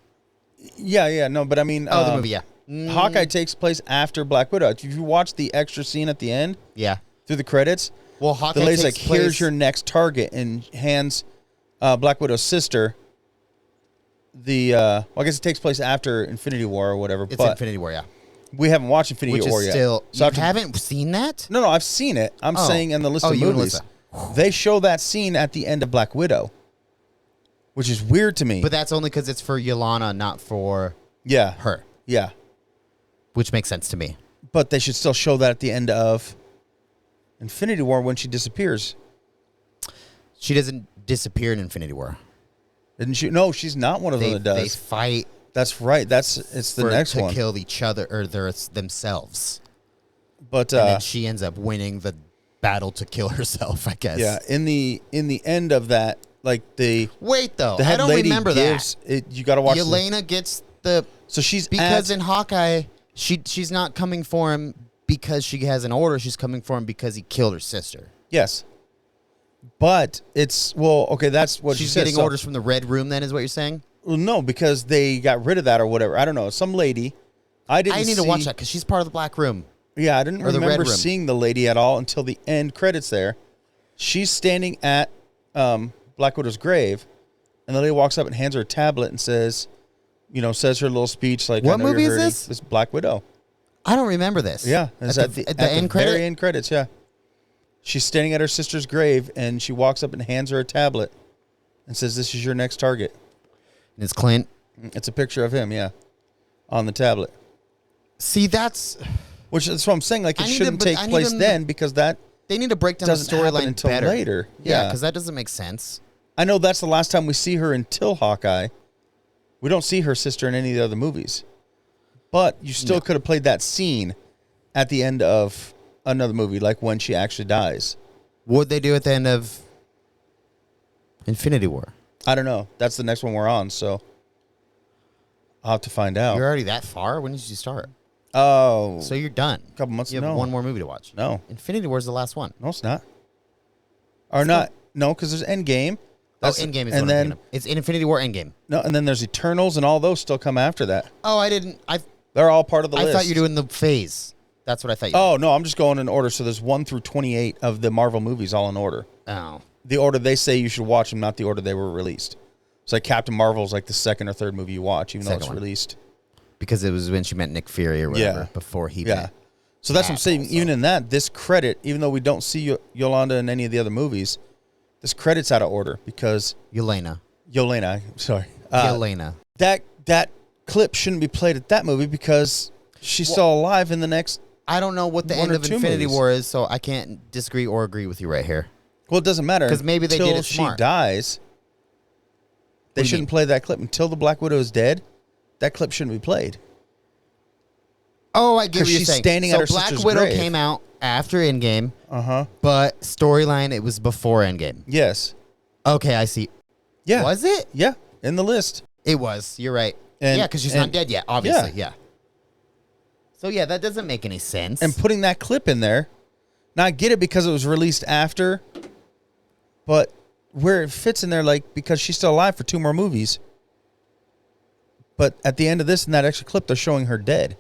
S4: Yeah, no, but I mean
S5: The movie, yeah.
S4: Hawkeye takes place after Black Widow. If you watch the extra scene at the end
S5: Yeah.
S4: through the credits,
S5: Well, Hawkeye
S4: the lady's like,
S5: takes place.
S4: "Here's your next target," and hands Black Widow's sister the. Well, I guess it takes place after Infinity War or whatever.
S5: It's
S4: but
S5: Infinity War, yeah.
S4: we haven't watched Infinity
S5: Which
S4: War
S5: is
S4: yet.
S5: still.
S4: So
S5: You
S4: after-
S5: haven't seen that?
S4: No, I've seen it. I'm
S5: Oh.
S4: saying in the list
S5: Oh,
S4: of
S5: you and
S4: movies,
S5: Alyssa.
S4: they show that scene at the end of Black Widow, which is weird to me.
S5: But that's only because it's for Yelena, not for
S4: yeah,
S5: her,
S4: yeah.
S5: which makes sense to me.
S4: But they should still show that at the end of Infinity War when she disappears.
S5: She doesn't disappear in Infinity War.
S4: Didn't she? No, she's not one of them that
S5: They
S4: does.
S5: fight
S4: That's right. It's the next
S5: to
S4: one.
S5: kill each other or themselves.
S4: But
S5: And then she ends up winning the battle to kill herself, I guess.
S4: yeah, in the end of that, like the
S5: Wait though,
S4: head
S5: I don't
S4: lady
S5: remember
S4: gives it. You got to watch.
S5: Yelena gets the
S4: So she's
S5: because
S4: at,
S5: in Hawkeye, she's not coming for him because she has an order. She's coming for him because he killed her sister.
S4: yes. But it's okay. That's what she
S5: She's
S4: says.
S5: getting
S4: So-
S5: orders from the Red Room. Then is what you're saying?
S4: Well, no, because they got rid of that or whatever. I don't know. Some lady. I didn't.
S5: I need to watch that because she's part of the Black Room.
S4: Yeah, I didn't
S5: Or the Red
S4: remember
S5: Room.
S4: seeing the lady at all until the end credits. There, she's standing at Black Widow's grave, and the lady walks up and hands her a tablet and says, says her little speech like,
S5: What
S4: I know
S5: movie
S4: you're
S5: is
S4: hurting.
S5: this?
S4: This is Black Widow.
S5: I don't remember this.
S4: Yeah, it's
S5: at the end credit.
S4: very end credits. Yeah, she's standing at her sister's grave, and she walks up and hands her a tablet and says, "This is your next target."
S5: And it's Clint.
S4: It's a picture of him, yeah, on the tablet.
S5: See, that's
S4: Which that's what I'm saying. Like
S5: I
S4: it
S5: need to-
S4: shouldn't
S5: but
S4: take
S5: I need
S4: place
S5: them to-
S4: then because that
S5: they need to break down the
S4: doesn't happen
S5: storyline
S4: until
S5: better.
S4: later.
S5: Yeah,
S4: Yeah,
S5: because that doesn't make sense.
S4: I know that's the last time we see her until Hawkeye. We don't see her sister in any of the other movies, but you still could have played that scene at the end of another movie, like when she actually dies.
S5: What'd they do at the end of Infinity War?
S4: I don't know. That's the next one we're on, so I'll have to find out.
S5: You're already that far? When did you start?
S4: Oh,
S5: So you're done.
S4: a couple months.
S5: You have
S4: No,
S5: one more movie to watch.
S4: no,
S5: Infinity War is the last one.
S4: no, it's not. Or not? No, because there's Endgame.
S5: Endgame is
S4: and
S5: what
S4: then
S5: I'm thinking of. It's in Infinity War Endgame.
S4: no, and then there's Eternals, and all those still come after that.
S5: Oh, I didn't.
S4: They're all part of the
S5: I
S4: list.
S5: thought you were doing the phase. That's what I thought you
S4: Oh no, I'm just going in order. So there's 1 through 28 of the Marvel movies, all in order.
S5: Oh.
S4: The order they say you should watch them, not the order they were released. It's like Captain Marvel is like the second or third movie you watch, even though
S5: Second
S4: it's
S5: one.
S4: released.
S5: because it was when she met Nick Fury or whatever
S4: Yeah.
S5: before he
S4: Yeah.
S5: met.
S4: So that's what I'm
S5: Cap
S4: saying.
S5: also.
S4: Even in that, this credit, even though we don't see Yolanda in any of the other movies, this credit's out of order because
S5: Yelena.
S4: sorry,
S5: Yelena.
S4: that clip shouldn't be played at that movie because she's still alive in the next.
S5: I don't know what the
S4: One
S5: end
S4: or
S5: of
S4: two
S5: Infinity
S4: movies.
S5: War is, so I can't disagree or agree with you right here.
S4: Well, it doesn't matter
S5: 'Cause maybe they did
S4: until
S5: it
S4: she
S5: smart.
S4: dies. They
S5: do you
S4: shouldn't
S5: mean?
S4: play that clip until the Black Widow is dead. That clip shouldn't be played.
S5: Oh, I get
S4: 'Cause
S5: what you're
S4: she's
S5: saying.
S4: standing
S5: so
S4: at her
S5: Black
S4: sister's
S5: Widow
S4: grave.
S5: came out after Endgame,
S4: Uh-huh.
S5: but storyline it was before Endgame.
S4: Yes.
S5: Okay, I see.
S4: Yeah.
S5: Was it?
S4: Yeah. In the list.
S5: It was. You're right.
S4: And-
S5: yeah, because she's not
S4: and-
S5: dead yet, obviously. Yeah. So yeah, that doesn't make any sense.
S4: And putting that clip in there. Now I get it because it was released after, but where it fits in there, like because she's still alive for 2 more movies. But at the end of this, in that extra clip, they're showing her dead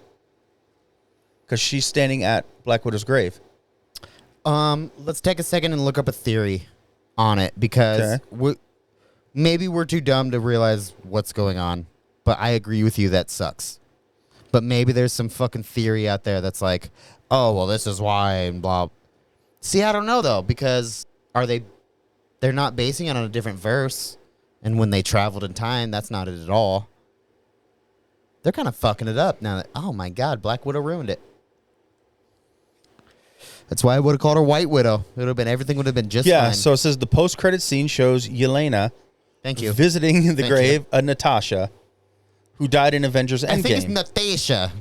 S4: because she's standing at Black Widow's grave.
S5: Let's take a second and look up a theory on it because maybe we're too dumb to realize what's going on. But I agree with you that sucks. But maybe there's some fucking theory out there that's like, oh well, this is why and blah. See, I don't know though because they're not basing it on a different verse, and when they traveled in time, that's not it at all. They're kind of fucking it up now. Oh my God, Black Widow ruined it. That's why I would have called her White Widow. It would have been everything would have been just
S4: Yeah.
S5: fine.
S4: So it says the post-credit scene shows Yelena
S5: Thank you.
S4: visiting the
S5: Thank
S4: grave of Natasha, who died in Avengers Endgame.
S5: I think it's Natasha.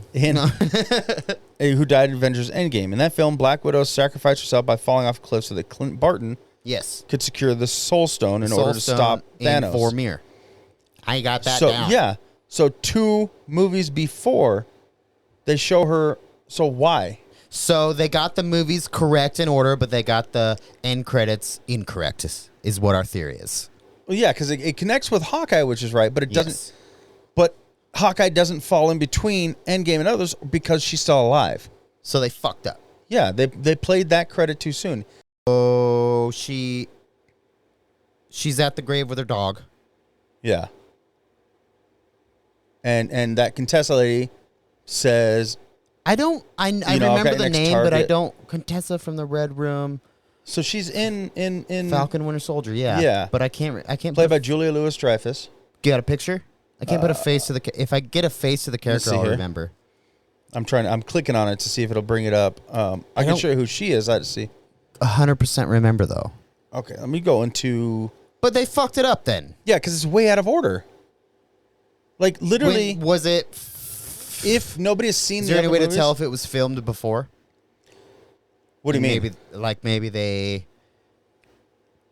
S4: Who died in Avengers Endgame. In that film, Black Widow sacrificed herself by falling off a cliff so that Clint Barton
S5: Yes.
S4: could secure the Soul Stone in order to
S5: Soul
S4: stop
S5: Stone
S4: Thanos.
S5: in Vormir. I got that
S4: So
S5: down.
S4: yeah, so 2 movies before they show her. So why?
S5: So they got the movies correct in order, but they got the end credits incorrect. Is what our theory is.
S4: Well, yeah, because it connects with Hawkeye, which is right, but it doesn't.
S5: Yes.
S4: But Hawkeye doesn't fall in between Endgame and others because she's still alive.
S5: So they fucked up.
S4: Yeah, they played that credit too soon.
S5: Oh, she's at the grave with her dog.
S4: Yeah. And that Contessa lady says,
S5: I remember
S4: got
S5: the
S4: next
S5: name, but I
S4: target.
S5: don't. Contessa from the Red Room,
S4: so she's in
S5: Falcon Winter Soldier. Yeah,
S4: Yeah.
S5: But I can't.
S4: played
S5: put
S4: by Julia Louis-Dreyfus.
S5: You got a picture? I can't put a face to the. If I get a face to the character,
S4: see
S5: I'll
S4: here.
S5: remember.
S4: I'm clicking on it to see if it'll bring it up. I can
S5: don't-
S4: show you who she is. Let's see.
S5: 100% remember though.
S4: Okay, let me go into
S5: But they fucked it up then.
S4: yeah, because it's way out of order. Like literally,
S5: When, was it?
S4: if nobody has seen
S5: Is
S4: the
S5: there any
S4: other
S5: way to
S4: movies-
S5: tell if it was filmed before?
S4: What do you mean?
S5: Maybe they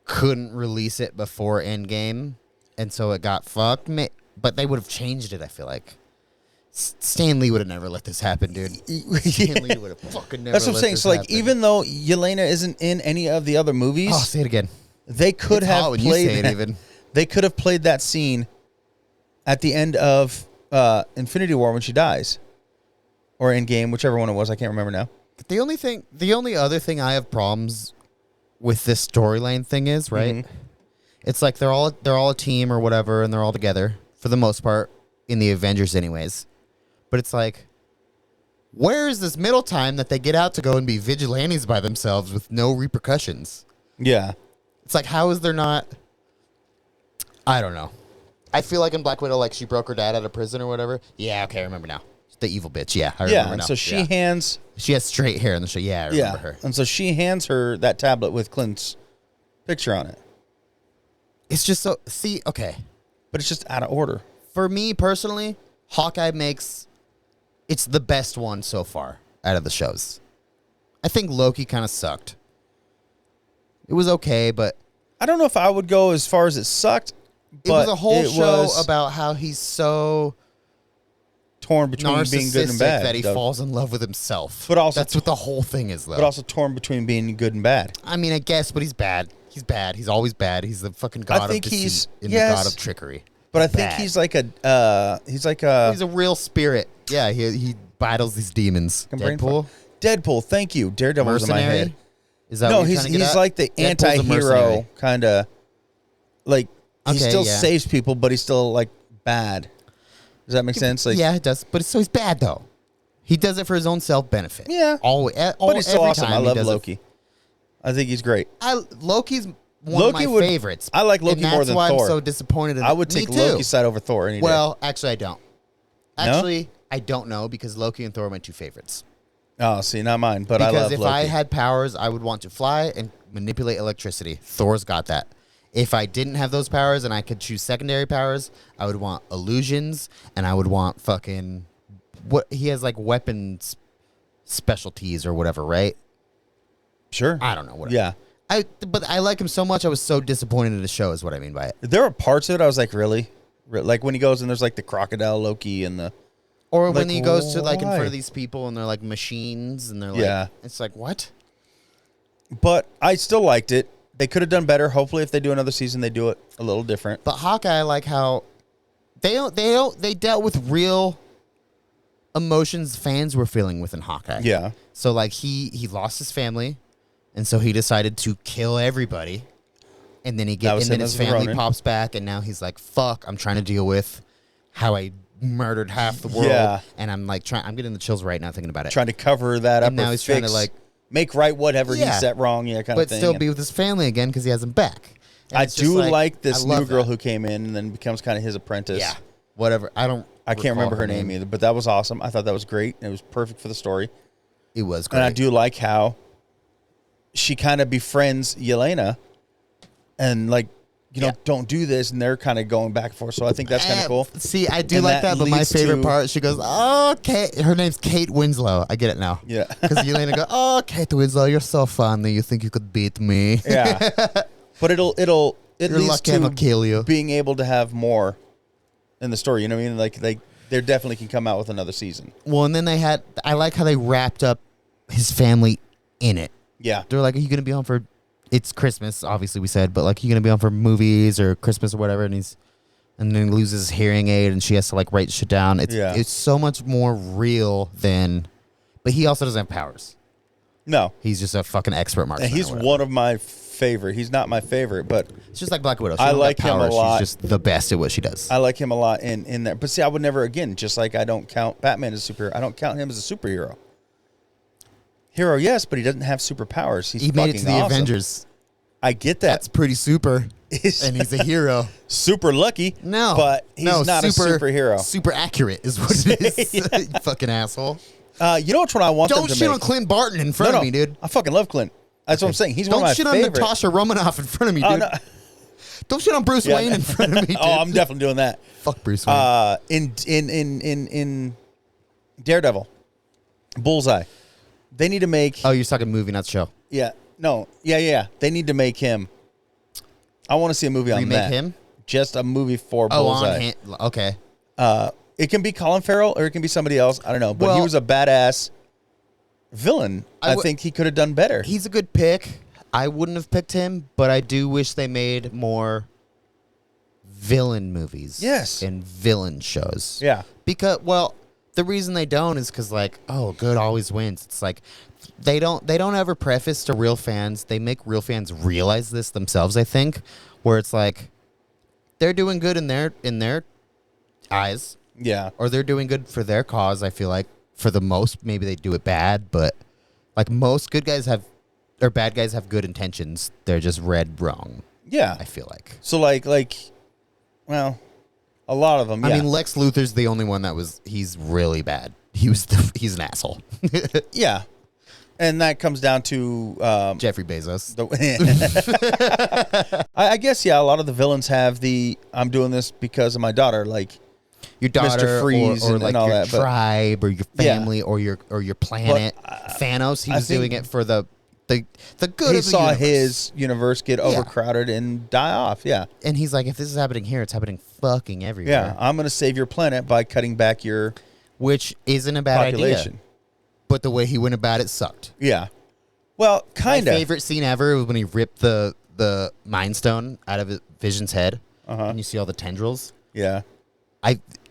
S5: couldn't release it before Endgame, and so it got fucked. But they would have changed it. I feel like Stan Lee would have never let this happen, dude. Stan Lee would have fucking never.
S4: That's what I'm
S5: let
S4: saying.
S5: this
S4: So like,
S5: happen.
S4: even though Yelena isn't in any of the other movies,
S5: oh, say it again.
S4: they could
S5: It's hot
S4: have
S5: when you
S4: played
S5: say it
S4: that,
S5: even.
S4: They could have played that scene at the end of Infinity War when she dies, or Endgame, whichever one it was. I can't remember now.
S5: The only other thing I have problems with this storyline thing is right.
S4: Mm-hmm.
S5: It's like they're all a team or whatever, and they're all together for the most part in the Avengers, anyways. But it's like, where is this middle time that they get out to go and be vigilantes by themselves with no repercussions?
S4: Yeah.
S5: It's like, how is there not? I don't know. I feel like in Black Widow, like she broke her dad out of prison or whatever. Yeah, okay, I remember now. The evil bitch. Yeah, I remember
S4: Yeah.
S5: now.
S4: And so she
S5: Yeah.
S4: hands.
S5: She has straight hair in the show. Yeah, I remember her.
S4: And so she hands her that tablet with Clint's picture on it,
S5: It's just so. See, okay.
S4: but it's just out of order.
S5: For me personally, Hawkeye it's the best one so far out of the shows. I think Loki kind of sucked. It was okay, but
S4: I don't know if I would go as far as it sucked.
S5: it was
S4: but
S5: a whole
S4: it
S5: show
S4: was
S5: about how he's so
S4: torn between being good and
S5: narcissistic
S4: bad.
S5: that he
S4: though.
S5: falls in love with himself.
S4: But also
S5: that's what the whole thing is, though.
S4: But also torn between being good and bad.
S5: I mean, I guess, but he's bad. He's bad. He's always bad. He's the fucking god
S4: think
S5: of deceit
S4: he's-
S5: and
S4: yes.
S5: the god of trickery.
S4: But I think
S5: Bad.
S4: he's like a
S5: He's a real spirit. Yeah, he battles these demons.
S4: brain
S5: Deadpool?
S4: Deadpool. Thank you. Daredevil's in my
S5: Mercenary?
S4: head.
S5: Is that
S4: No,
S5: what you're
S4: he's
S5: trying to get at?
S4: like the
S5: Deadpool's a
S4: anti-hero
S5: mercenary.
S4: kind of. Like he
S5: Okay,
S4: still
S5: yeah.
S4: saves people, but he's still like bad. Does that make sense? Like,
S5: yeah, it does. But it's so he's bad though. He does it for his own self benefit.
S4: Yeah.
S5: But
S4: he's so awesome. I love Loki. I think he's great.
S5: Loki's one of my favorites.
S4: I like Loki
S5: and
S4: more than
S5: Thor. That's why
S4: Thor.
S5: I'm so disappointed in
S4: I would
S5: Me
S4: take
S5: too.
S4: Loki's side over Thor any day.
S5: Well, actually, I don't. Actually, I don't know because Loki and Thor are my two favorites.
S4: Oh, see, not mine, but
S5: Because
S4: I love
S5: if
S4: Loki.
S5: I had powers, I would want to fly and manipulate electricity. Thor's got that. If I didn't have those powers and I could choose secondary powers, I would want illusions and I would want fucking what he has like weapons specialties or whatever, right?
S4: Sure.
S5: I don't know whatever.
S4: Yeah.
S5: But I like him so much I was so disappointed in the show is what I mean by it.
S4: There were parts of it I was like, really? Like when he goes and there's like the crocodile Loki and the...
S5: Or
S4: like,
S5: when he goes to like in front
S4: why?
S5: of these people and they're like machines and they're like,
S4: Yeah.
S5: it's like, what?
S4: But I still liked it. They could have done better. Hopefully, if they do another season, they do it a little different.
S5: But Hawkeye, I like how they dealt with real emotions fans were feeling within Hawkeye.
S4: Yeah.
S5: So like he lost his family, and so he decided to kill everybody, and then
S4: That was
S5: then
S4: him
S5: his
S4: as the
S5: family
S4: Ronin.
S5: pops back, and now he's like, "Fuck, I'm trying to deal with how I murdered half the world,"
S4: Yeah.
S5: and I'm getting the chills right now thinking about it.
S4: Trying to cover that up
S5: And now
S4: or
S5: he's trying to,
S4: fix,
S5: like...
S4: make right whatever he
S5: Yeah.
S4: set wrong, kind of
S5: but
S4: thing.
S5: still
S4: And
S5: be with his family again because he has him back. And
S4: I
S5: it's just
S4: do like this
S5: I love
S4: new girl
S5: that.
S4: who came in and then becomes kind of his apprentice.
S5: Yeah, whatever. I can't
S4: remember her name either, but that was awesome. I thought that was great. It was perfect for the story.
S5: It was great.
S4: And I do like how she kind of befriends Yelena and like, don't do this. And they're kind of going back and forth. So I think that's kind of cool.
S5: See, I do
S4: And
S5: like
S4: that
S5: that, but my
S4: leads
S5: favorite
S4: to-
S5: part, she goes, "Oh, Kate." Her name's Kate Winslow. I get it now.
S4: Yeah.
S5: Because Yelena goes, "Oh, Kate Winslow, you're so funny. You think you could beat me?
S4: Yeah. But it
S5: You're
S4: leads
S5: lucky I'm
S4: to
S5: gonna kill you."
S4: being able to have more in the story. You know what I mean? Like they definitely can come out with another season.
S5: Well, and then I like how they wrapped up his family in it.
S4: Yeah.
S5: They're like, "Are you gonna be on for?" It's Christmas, obviously we said, but like, "You gonna be on for movies or Christmas or whatever?" And then he loses his hearing aid, and she has to like write shit down. It's so much more real than, but he also doesn't have powers.
S4: No.
S5: He's just a fucking expert marksman.
S4: And he's
S5: or whatever.
S4: one of my favorite. He's not my favorite, but
S5: It's just like Black Widow. She
S4: I
S5: don't got
S4: like him a
S5: powers.
S4: lot.
S5: She's just the best at what she does.
S4: I like him a lot in there. But see, I would never, again, just like I don't count Batman as a superhero, I don't count him as a superhero. Hero, yes, but he doesn't have superpowers. He's
S5: He made it to the
S4: fucking awesome.
S5: Avengers.
S4: I get that.
S5: That's pretty super.
S4: He's
S5: And he's a hero.
S4: super lucky.
S5: No.
S4: But he's not a superhero.
S5: Super accurate is what it is. You fucking asshole.
S4: You know which one I want them
S5: Don't
S4: to
S5: shit
S4: make?
S5: on Clint Barton in front of me, dude.
S4: I fucking love Clint. That's what I'm saying. He's
S5: Don't
S4: one of
S5: shit
S4: my
S5: on
S4: favorite.
S5: Natasha Romanoff in front of me,
S4: Oh,
S5: dude.
S4: no.
S5: Don't shit on Bruce
S4: Yeah.
S5: Wayne in front of me, dude.
S4: Oh, I'm definitely doing that.
S5: Fuck Bruce Wayne.
S4: In Daredevil, Bullseye, they need to make.
S5: Oh, you're talking movie, not show.
S4: Yeah. No. Yeah. They need to make him. I want to see a movie on
S5: Remake
S4: that.
S5: him?
S4: Just a movie for
S5: Oh,
S4: Bullseye.
S5: on him. Okay.
S4: It can be Colin Farrell or it can be somebody else. I don't know. But he
S5: Well-
S4: was a badass villain.
S5: I
S4: I
S5: w-
S4: think he could have done better.
S5: He's a good pick. I wouldn't have picked him, but I do wish they made more villain movies.
S4: Yes.
S5: And villain shows.
S4: Yeah.
S5: Because, well, the reason they don't is because, like, oh, good always wins. It's like they don't ever preface to real fans. They make real fans realize this themselves, I think, where it's like they're doing good in their eyes,
S4: Yeah.
S5: or they're doing good for their cause. I feel like for the most, maybe they do it bad, but like most good guys have, or bad guys have good intentions. They're just read wrong.
S4: Yeah.
S5: I feel like.
S4: So well, a lot of them. Yeah.
S5: I mean, Lex Luthor's the only one he's really bad. He's an asshole.
S4: yeah. And that comes down to
S5: Jeffrey Bezos.
S4: I guess a lot of the villains have the I'm doing this because of my daughter, like
S5: Your daughter,
S4: Freeze
S5: or
S4: and
S5: like
S4: all
S5: your
S4: that, but-
S5: tribe, or your family, or your planet. Thanos, he
S4: I
S5: was doing
S4: think
S5: it for the good
S4: he
S5: of the
S4: saw
S5: universe.
S4: his universe get overcrowded and die off. Yeah.
S5: And he's like, if this is happening here, it's happening fucking everywhere.
S4: Yeah. I'm going to save your planet by cutting back your
S5: Which isn't a bad
S4: population.
S5: idea. But the way he went about it sucked.
S4: Yeah. Well, kind
S5: My
S4: of.
S5: favorite scene ever was when he ripped the Mind Stone out of Vision's head, and you see all the tendrils.
S4: Yeah.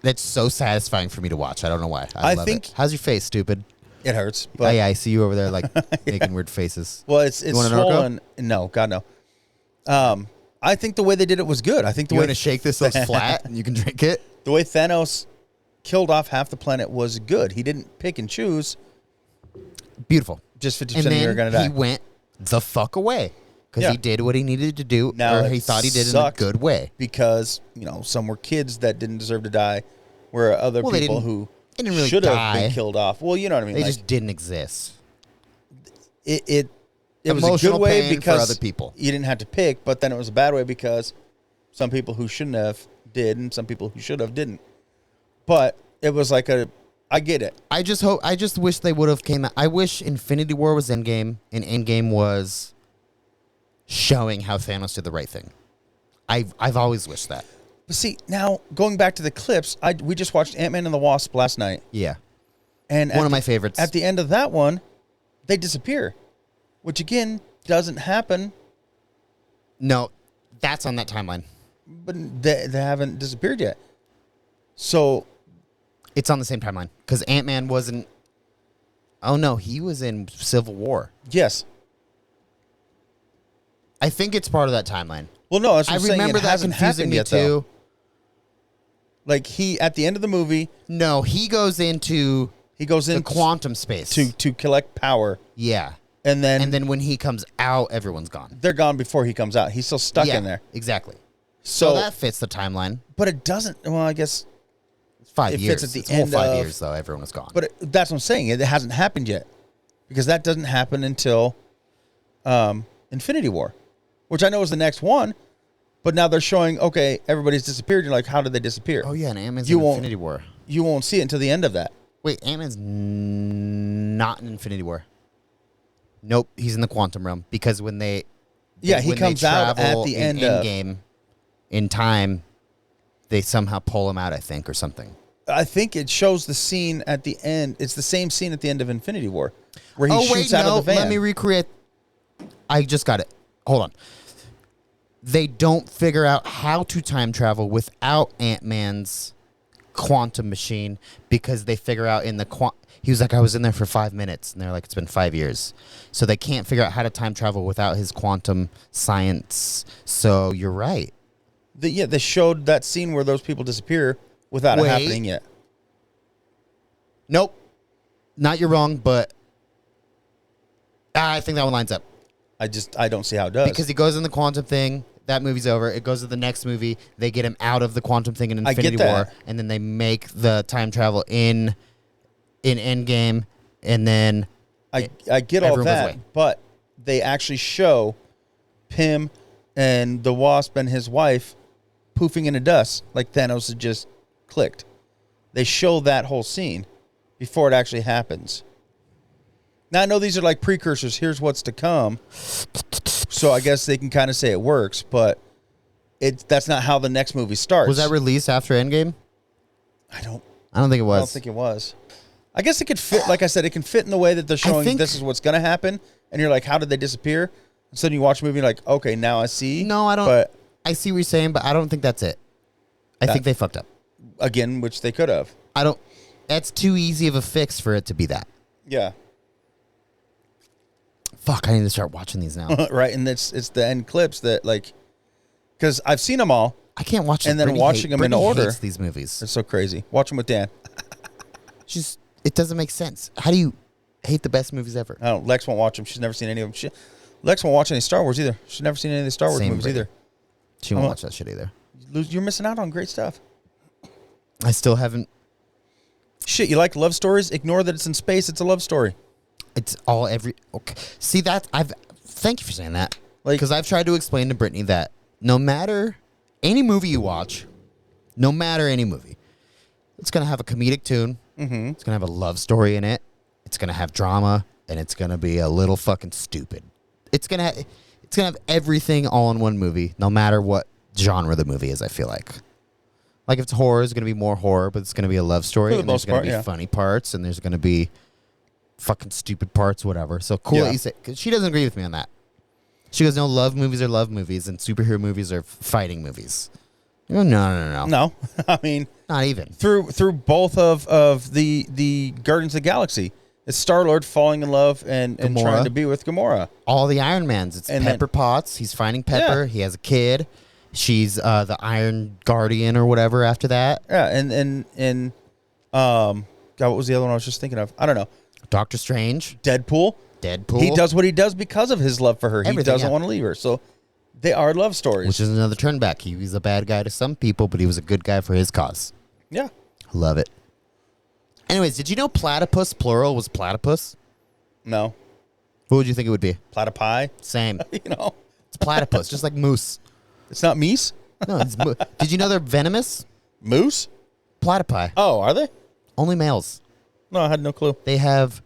S5: That's so satisfying for me to watch. I don't know why. I love
S4: think-
S5: it. How's your face, stupid?
S4: It hurts.
S5: Oh,
S4: But
S5: yeah, I see you over there like making weird faces.
S4: well, it's
S5: want an Orco?
S4: swollen. No, God no. I think the way they did it was good. I think the
S5: You
S4: way
S5: want to shake this so it's flat and you can drink it?
S4: the way Thanos killed off half the planet was good. He didn't pick and choose.
S5: Beautiful.
S4: Just 50%
S5: And
S4: of you are
S5: then
S4: going to die.
S5: he went the fuck away because
S4: Yeah.
S5: he did what he needed to do,
S4: Now,
S5: or he
S4: it
S5: thought he did in a
S4: sucked
S5: good way.
S4: because, some were kids that didn't deserve to die, where other
S5: Well, they
S4: people
S5: didn't-
S4: who
S5: they didn't really
S4: should have
S5: die.
S4: been killed off. Well, you know what I mean.
S5: They
S4: Like,
S5: just didn't exist.
S4: it was a
S5: Emotional
S4: good way
S5: pain for
S4: because
S5: other people.
S4: you didn't have to pick, but then it was a bad way because some people who shouldn't have did and some people who should have didn't. But it was like I get it.
S5: I just wish they would have came out. I wish Infinity War was Endgame and Endgame was showing how Thanos did the right thing. I've always wished that.
S4: But see, now going back to the clips, we just watched Ant-Man and the Wasp last night.
S5: Yeah.
S4: And
S5: One of my favorites.
S4: At the end of that one, they disappear, which again doesn't happen,
S5: No, that's on that timeline.
S4: but they haven't disappeared yet. So
S5: It's on the same timeline because Ant-Man wasn't. Oh no, he was in Civil War.
S4: yes.
S5: I think it's part of that timeline.
S4: Well, no, that's what
S5: I
S4: I'm saying.
S5: remember
S4: It
S5: that
S4: hasn't
S5: confusing
S4: happened
S5: me
S4: yet, though.
S5: too.
S4: Like he at the end of the movie,
S5: No, he goes into
S4: he goes
S5: the
S4: in
S5: quantum space
S4: to collect power,
S5: Yeah,
S4: and
S5: and then when he comes out, everyone's gone.
S4: they're gone before he comes out. He's still stuck
S5: Yeah,
S4: in there.
S5: exactly.
S4: So,
S5: So that fits the timeline.
S4: but it doesn't. Well, I guess.
S5: It's 5
S4: It
S5: years.
S4: fits at the
S5: It's a whole
S4: end
S5: 5
S4: of-
S5: years though. Everyone was gone.
S4: But that's what I'm saying. It hasn't happened yet because that doesn't happen until Infinity War, which I know is the next one. But now they're showing, okay, everybody's disappeared. You're like, how did they disappear?
S5: oh yeah, and Ant-Man's
S4: You
S5: in
S4: won't-
S5: Infinity War.
S4: You won't see it until the end of that.
S5: Wait, Ant-Man's not in Infinity War. Nope, he's in the quantum realm because when they
S4: Yeah, he
S5: when they
S4: comes out at
S5: travel
S4: the
S5: in
S4: end of.
S5: Endgame in time, they somehow pull him out, I think, or something.
S4: I think it shows the scene at the end. It's the same scene at the end of Infinity War where he shoots out of the van.
S5: Let me recreate. I just got it. Hold on. They don't figure out how to time travel without Ant-Man's quantum machine because they figure out in the he was like, I was in there for 5 minutes, and they're like, it's been 5 years. So they can't figure out how to time travel without his quantum science. So you're right.
S4: They showed that scene where those people disappear without it
S5: Wait.
S4: happening yet.
S5: Nope. Not you're wrong, but I think that one lines up.
S4: I don't see how it does.
S5: Because he goes in the quantum thing, that movie's over. It goes to the next movie. They get him out of the quantum thing in
S4: I get
S5: Infinity
S4: that.
S5: War, and then they make the time travel in Endgame, and then
S4: I get all
S5: everyone goes
S4: that,
S5: away.
S4: but they actually show Pym and the Wasp and his wife poofing into dust like Thanos had just clicked. They show that whole scene before it actually happens. Now, I know these are like precursors. Here's what's to come. So I guess they can kind of say it works, but that's not how the next movie starts.
S5: was that released after Endgame?
S4: I don't
S5: think it was.
S4: I don't think it was. I guess it could fit, like I said, it can fit in the way that they're showing
S5: think-
S4: this is what's going to happen. And you're like, how did they disappear? And so then you watch the movie and you're like, okay, now I see.
S5: No, I don't.
S4: But
S5: I see what you're saying, but I don't think that's it. I think they fucked up.
S4: again, which they could have.
S5: I don't. That's too easy of a fix for it to be that.
S4: Yeah.
S5: Fuck, I need to start watching these now.
S4: Right. And it's the end clips that, like, because I've seen them all.
S5: I can't watch them.
S4: And then watching them in
S5: Brittany
S4: order.
S5: hates these movies.
S4: It's so crazy. Watch them with Dan.
S5: Just it doesn't make sense. How do you hate the best movies ever?
S4: I don't. Lex won't watch them. She's never seen any of them. Lex won't watch any Star Wars either. She's never seen any of the Star Wars
S5: Same,
S4: movies
S5: Brittany.
S4: either.
S5: She won't
S4: Uh-huh.
S5: watch that shit either.
S4: You're missing out on great stuff.
S5: I still haven't.
S4: Shit, you like love stories? Ignore that it's in space. It's a love story.
S5: It's all every. Okay. See that I've. Thank you for saying that.
S4: Like-
S5: Because I've tried to explain to Brittany that no matter any movie you watch, no matter any movie, it's gonna have a comedic tune.
S4: Mm-hmm.
S5: It's gonna have a love story in it. It's gonna have drama, and it's gonna be a little fucking stupid. It's gonna have everything all in one movie, no matter what genre the movie is. I feel like if it's horror, it's gonna be more horror, but it's gonna be a love story,
S4: For the
S5: and there's
S4: most
S5: gonna
S4: part,
S5: be
S4: yeah.
S5: funny parts, and there's gonna be fucking stupid parts, whatever. So cool
S4: Yeah.
S5: that you say, because she doesn't agree with me on that. She goes, no, love movies are love movies, and superhero movies are fighting movies. I go, no,
S4: No, I mean
S5: not even.
S4: through both of the Guardians of the Galaxy, it's Star-Lord falling in love and
S5: Gamora.
S4: trying to be with Gamora.
S5: All the Iron Mans. It's
S4: And
S5: Pepper
S4: then-
S5: Potts. He's finding Pepper.
S4: Yeah.
S5: He has a kid. She's the Iron Guardian or whatever after that.
S4: Yeah, and God, what was the other one I was just thinking of? I don't know.
S5: Doctor Strange,
S4: Deadpool.
S5: Deadpool.
S4: He does what he does because of his love for her. He
S5: Everything,
S4: doesn't
S5: yeah.
S4: want to leave her. So they are love stories.
S5: Which is another turn back. He was a bad guy to some people, but he was a good guy for his cause.
S4: Yeah.
S5: Love it. Anyways, did you know platypus plural was platypus?
S4: No.
S5: What would you think it would be?
S4: Platypi.
S5: Same.
S4: You know,
S5: It's platypus, just like moose.
S4: it's not meese.
S5: No, it's did you know they're venomous?
S4: Moose?
S5: Platypi.
S4: Oh, are they?
S5: Only males.
S4: No, I had no clue.
S5: They have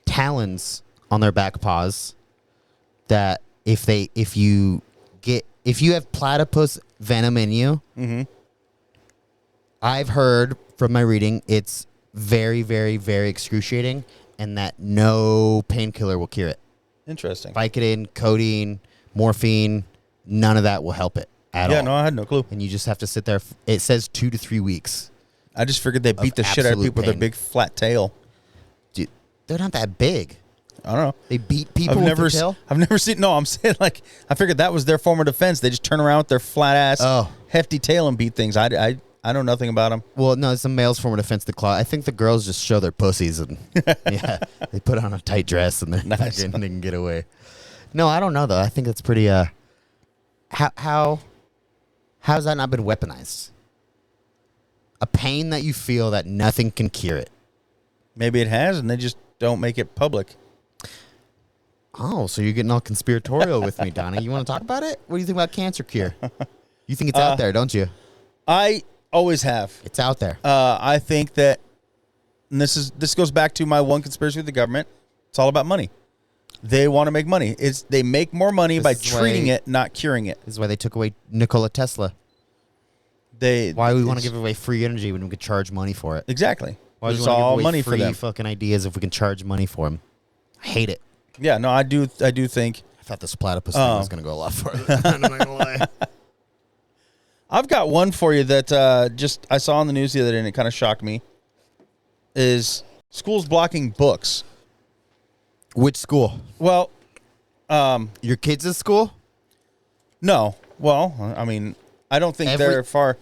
S5: talons on their back paws that if you have platypus venom in you, I've heard from my reading it's very, very, very excruciating, and that no painkiller will cure it.
S4: Interesting.
S5: Vicodin, codeine, morphine, none of that will help it at all.
S4: Yeah, no, I had no clue.
S5: And you just have to sit there. It says 2 to 3 weeks.
S4: I just figured they beat the shit out of
S5: absolute
S4: people with their
S5: pain.
S4: big flat tail.
S5: Dude, they're not that big.
S4: I don't know.
S5: They beat people with their tail.
S4: I've never seen. No, I'm saying like I figured that was their form of defense. They just turn around with their flat ass, hefty tail and beat things. I know nothing about them.
S5: Well, no, it's a male's form of defense. The claw. I think the girls just show their pussies and yeah, they put on a tight dress and they can get away. No, I don't know though. I think it's pretty. How has that not been weaponized? A pain that you feel that nothing can cure it.
S4: Maybe it has, and they just don't make it public.
S5: Oh, so you're getting all conspiratorial with me, Donnie. You want to talk about it? What do you think about cancer cure? You think it's out there, don't you?
S4: I always have.
S5: It's out there.
S4: I think that, and this goes back to my one conspiracy with the government. It's all about money. They want to make money. They make more money by treating it, not curing it.
S5: This is why they took away Nikola Tesla. Why we want to give away free energy when we could charge money for it?
S4: Exactly.
S5: Why
S4: It's
S5: do we want to
S4: all
S5: give away
S4: money for
S5: free
S4: them.
S5: fucking ideas if we can charge money for them? I hate it.
S4: Yeah, no, I do think.
S5: I thought this platypus thing was going to go a lot further. I'm not going to lie.
S4: I've got one for you that I saw on the news the other day and it kind of shocked me. Is schools blocking books?
S5: Which school?
S4: Well,
S5: Your kids' school?
S4: no. Well, I mean, I don't think they're far.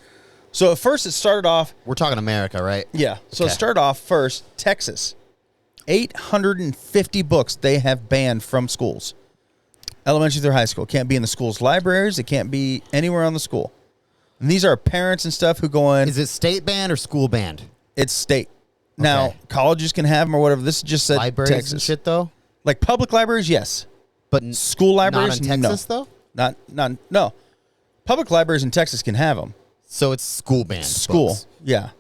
S4: So at first it started off.
S5: We're talking America, right?
S4: Yeah. So it
S5: Okay.
S4: started off first, Texas. 850 books they have banned from schools. Elementary through high school. Can't be in the school's libraries. It can't be anywhere on the school. And these are parents and stuff who go in.
S5: Is it state banned or school banned?
S4: It's state. Now,
S5: Okay.
S4: colleges can have them or whatever. This just said
S5: Libraries
S4: Texas.
S5: and shit, though?
S4: Like public libraries, yes.
S5: But
S4: School libraries,
S5: not in Texas, though?
S4: no. Public libraries in Texas can have them.
S5: So it's school banned.
S4: School,
S5: books.
S4: yeah.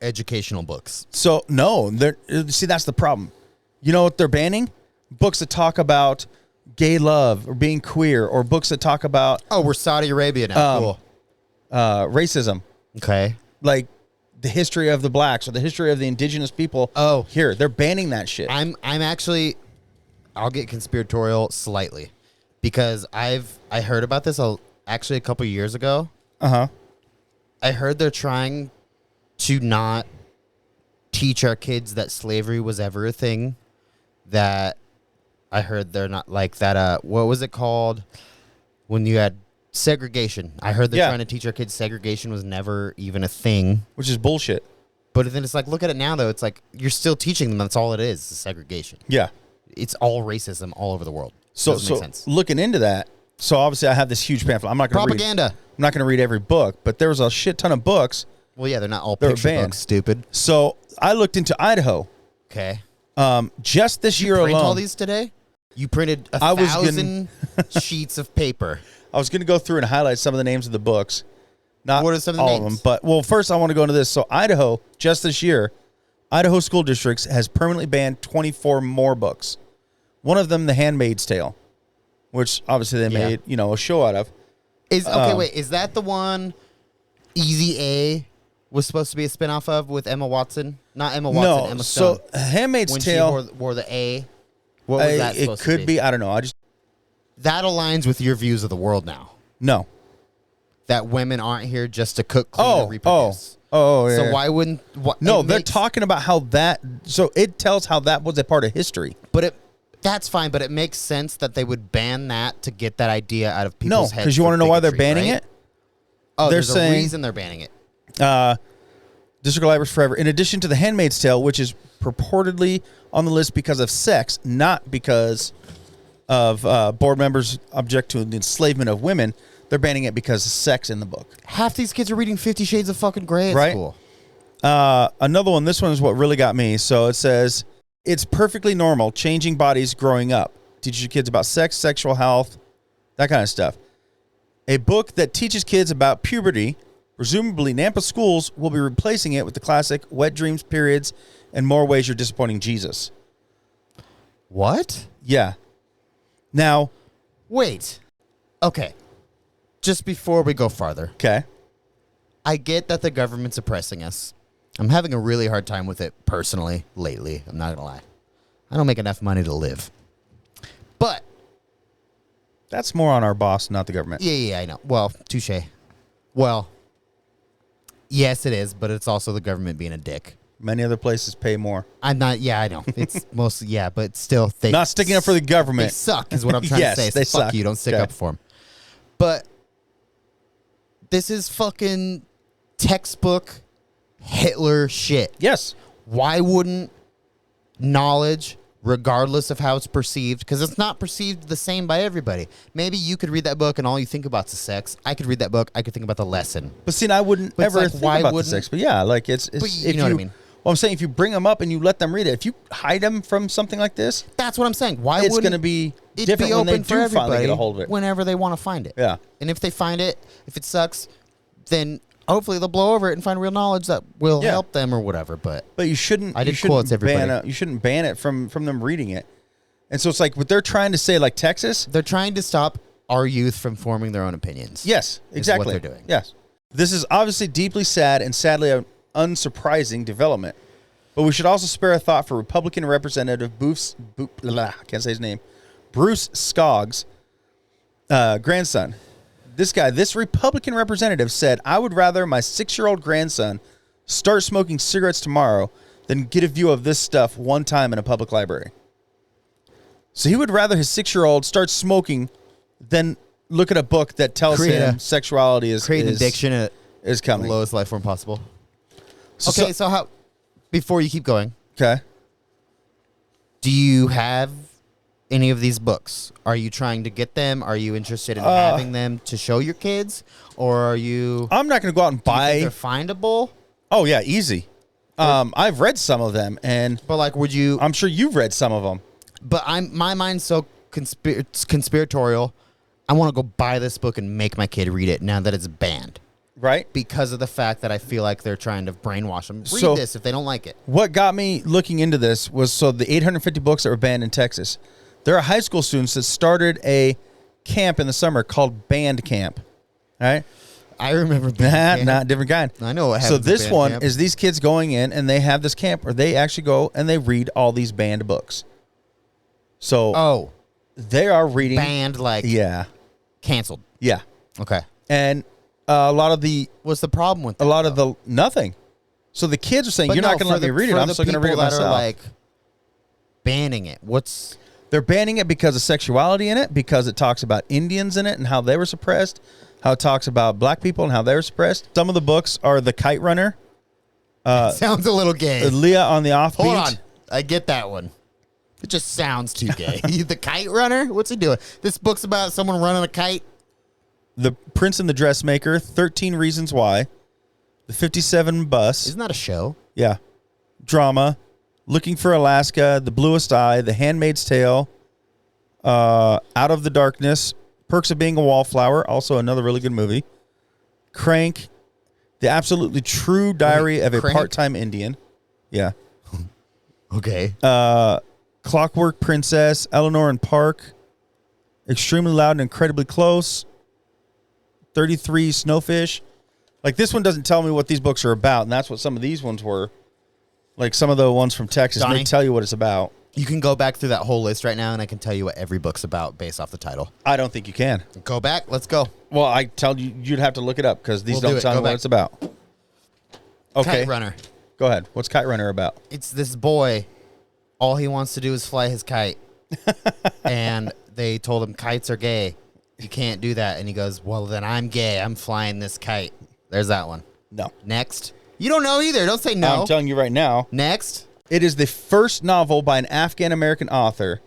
S5: Educational books.
S4: So no, see that's the problem. You know what they're banning? Books that talk about gay love or being queer, or books that talk about
S5: Oh, we're Saudi Arabia now. Cool.
S4: racism,
S5: Okay.
S4: like the history of the blacks or the history of the indigenous people.
S5: Oh.
S4: Here they're banning that shit.
S5: I'm actually, I'll get conspiratorial slightly because I heard about this actually a couple years ago. I heard they're trying to not teach our kids that slavery was ever a thing. That I heard they're not like that. What was it called when you had segregation? I heard they're trying to teach our kids segregation was never even a thing.
S4: Which is bullshit.
S5: But then it's like, look at it now, though. It's like you're still teaching them. That's all it is segregation.
S4: Yeah.
S5: It's all racism all over the world.
S4: So
S5: Doesn't make sense.
S4: looking into that. So obviously I have this huge pamphlet. I'm not going to read.
S5: Propaganda.
S4: I'm not going to read every book, but there was a shit ton of books.
S5: Well, yeah, they're not all
S4: They're
S5: picture
S4: banned.
S5: books, stupid.
S4: So I looked into Idaho.
S5: Okay.
S4: Just this year
S5: Print
S4: alone.
S5: all these today? You printed
S4: I was
S5: 1,000 sheets of paper.
S4: I was going to go through and highlight some of the names of the books. Not
S5: What are some of the
S4: all of
S5: names?
S4: them, but first I want to go into this. So Idaho, just this year, Idaho school districts has permanently banned 24 more books. One of them, The Handmaid's Tale, which obviously they made, a show out of.
S5: Wait, is that the one Easy A was supposed to be a spinoff of with Emma Watson? Not Emma Watson,
S4: No,
S5: Emma Stone.
S4: so Handmaid's
S5: when
S4: Tale,
S5: she wore the A. What was that
S4: it
S5: supposed
S4: could
S5: to
S4: be. I don't know.
S5: That aligns with your views of the world now.
S4: No.
S5: That women aren't here just to cook, clean, and reproduce.
S4: Yeah.
S5: So why wouldn't...
S4: No, they're talking about how that... So it tells how that was a part of history.
S5: But that's fine, but it makes sense that they would ban that to get that idea out of people's heads.
S4: Because you want to know why they're
S5: bigotry,
S4: banning
S5: right?
S4: it?
S5: Oh,
S4: They're
S5: there's
S4: saying-
S5: a reason they're banning it.
S4: District Libraries forever. In addition to The Handmaid's Tale, which is purportedly on the list because of sex, not because of board members object to the enslavement of women. They're banning it because of sex in the book.
S5: Half these kids are reading 50 Shades of fucking Grey at
S4: Right?
S5: school.
S4: Another one, this one is what really got me. So it says, it's perfectly normal changing bodies growing up. Teaches your kids about sex, sexual health, that kind of stuff. A book that teaches kids about puberty, presumably Nampa schools will be replacing it with the classic Wet Dreams Periods and More Ways You're Disappointing Jesus.
S5: What?
S4: Yeah. Now,
S5: Wait. Okay. Just before we go farther,
S4: okay.
S5: I get that the government's oppressing us. I'm having a really hard time with it personally lately. I'm not going to lie. I don't make enough money to live. But,
S4: That's more on our boss, not the government.
S5: yeah, I know. Well, touche. Well, yes, it is, but it's also the government being a dick.
S4: Many other places pay more.
S5: I'm not, yeah, I know. It's mostly, yeah, but still. They
S4: Not sticking up for the
S5: They
S4: government.
S5: suck, is what I'm trying
S4: Yes,
S5: to say.
S4: they
S5: So fuck
S4: suck.
S5: you. Don't stick
S4: Okay.
S5: up for them. But this is fucking textbook Hitler shit.
S4: Yes.
S5: Why wouldn't knowledge, regardless of how it's perceived, because it's not perceived the same by everybody. Maybe you could read that book and all you think about is sex. I could read that book. I could think about the lesson.
S4: But see, I wouldn't
S5: But it's
S4: ever
S5: like,
S4: think
S5: why
S4: about the
S5: wouldn't-
S4: sex. But yeah, like it's
S5: But you
S4: if
S5: know what I mean.
S4: Well, I'm saying if you bring them up and you let them read it, if you hide them from something like this,
S5: That's what I'm saying. Why
S4: it's
S5: wouldn't
S4: going to be
S5: it
S4: different
S5: be
S4: when they
S5: open for
S4: do
S5: everybody
S4: finally get a hold of it.
S5: whenever they want to find it?
S4: Yeah.
S5: And if they find it, if it sucks, then hopefully they'll blow over it and find real knowledge that will
S4: Yeah.
S5: help them or whatever. But
S4: But you shouldn't.
S5: I
S4: you
S5: did
S4: shouldn't
S5: quotes, everybody.
S4: you shouldn't ban it from them reading it. And so it's like what they're trying to say, like Texas.
S5: they're trying to stop our youth from forming their own opinions.
S4: Yes, exactly.
S5: what they're doing.
S4: Yes. This is obviously deeply sad and sadly an unsurprising development. But we should also spare a thought for Republican Representative I can't say his name, Bruce Scoggs' grandson. This Republican representative said, I would rather my 6-year-old grandson start smoking cigarettes tomorrow than get a view of this stuff one time in a public library. So he would rather his 6-year-old start smoking than look at a book that tells
S5: Create
S4: him
S5: a-
S4: sexuality is
S5: Create an addiction at
S4: is
S5: the
S4: coming.
S5: lowest life form possible.
S4: So-
S5: Okay, so how, before you keep going,
S4: Okay.
S5: do you have any of these books? Are you trying to get them? Are you interested in having them to show your kids? Or are you,
S4: I'm not going to go out and
S5: do you think
S4: buy.
S5: they're findable?
S4: Oh yeah, easy. I've read some of them, and
S5: But like, would you,
S4: I'm sure you've read some of them.
S5: but my mind's so conspiratorial. I want to go buy this book and make my kid read it now that it's banned.
S4: Right?
S5: Because of the fact that I feel like they're trying to brainwash them. Read
S4: So-
S5: this if they don't like it.
S4: What got me looking into this was the 850 books that were banned in Texas. There are high school students that started a camp in the summer called Band Camp. All right?
S5: I remember
S4: Not different kind.
S5: I know what
S4: So
S5: happens at
S4: this
S5: band
S4: one
S5: camp.
S4: is these kids going in and they have this camp where they actually go and they read all these banned books. So
S5: Oh,
S4: they are reading.
S5: banned, like
S4: Yeah.
S5: canceled.
S4: Yeah.
S5: Okay.
S4: And a lot of the
S5: What's the problem with that?
S4: nothing. So the kids are saying,
S5: But
S4: you're
S5: no,
S4: not going to
S5: for
S4: let me
S5: the-
S4: read it.
S5: for
S4: I'm
S5: the
S4: still going to read it
S5: people that
S4: myself.
S5: are like banning it. What's
S4: They're banning it because of sexuality in it, because it talks about Indians in it and how they were suppressed, how it talks about black people and how they were suppressed. Some of the books are The Kite Runner,
S5: sounds a little gay.
S4: Leah on the Offbeat.
S5: Hold on. I get that one. It just sounds too gay. The Kite Runner? What's he doing? This book's about someone running a kite.
S4: The Prince and the Dressmaker, 13 Reasons Why, The 57 Bus,
S5: Isn't that a show?
S4: yeah, Drama, Looking for Alaska, The Bluest Eye, The Handmaid's Tale, Out of the Darkness, Perks of Being a Wallflower, also another really good movie, Crank, The Absolutely True Diary of a
S5: Crank?
S4: Part-Time Indian, yeah,
S5: Okay.
S4: Clockwork Princess, Eleanor and Park, Extremely Loud and Incredibly Close, 33 Snowfish. Like, this one doesn't tell me what these books are about, and that's what some of these ones were. Like some of the ones from Texas,
S5: Donnie?
S4: they tell you what it's about.
S5: You can go back through that whole list right now, and I can tell you what every book's about based off the title.
S4: I don't think you can.
S5: Go back. Let's go.
S4: Well, I tell you, you'd have to look it up because these
S5: We'll do
S4: don't
S5: it.
S4: tell
S5: Go
S4: me what
S5: back.
S4: it's about. Okay,
S5: Kite Runner.
S4: go ahead. What's Kite Runner about?
S5: It's this boy. All he wants to do is fly his kite. And they told him kites are gay. You can't do that. And he goes, well, then I'm gay. I'm flying this kite. There's that one.
S4: No.
S5: Next. You don't know either. Don't say no.
S4: I'm telling you right now.
S5: Next.
S4: It is the first novel by an Afghan-American author.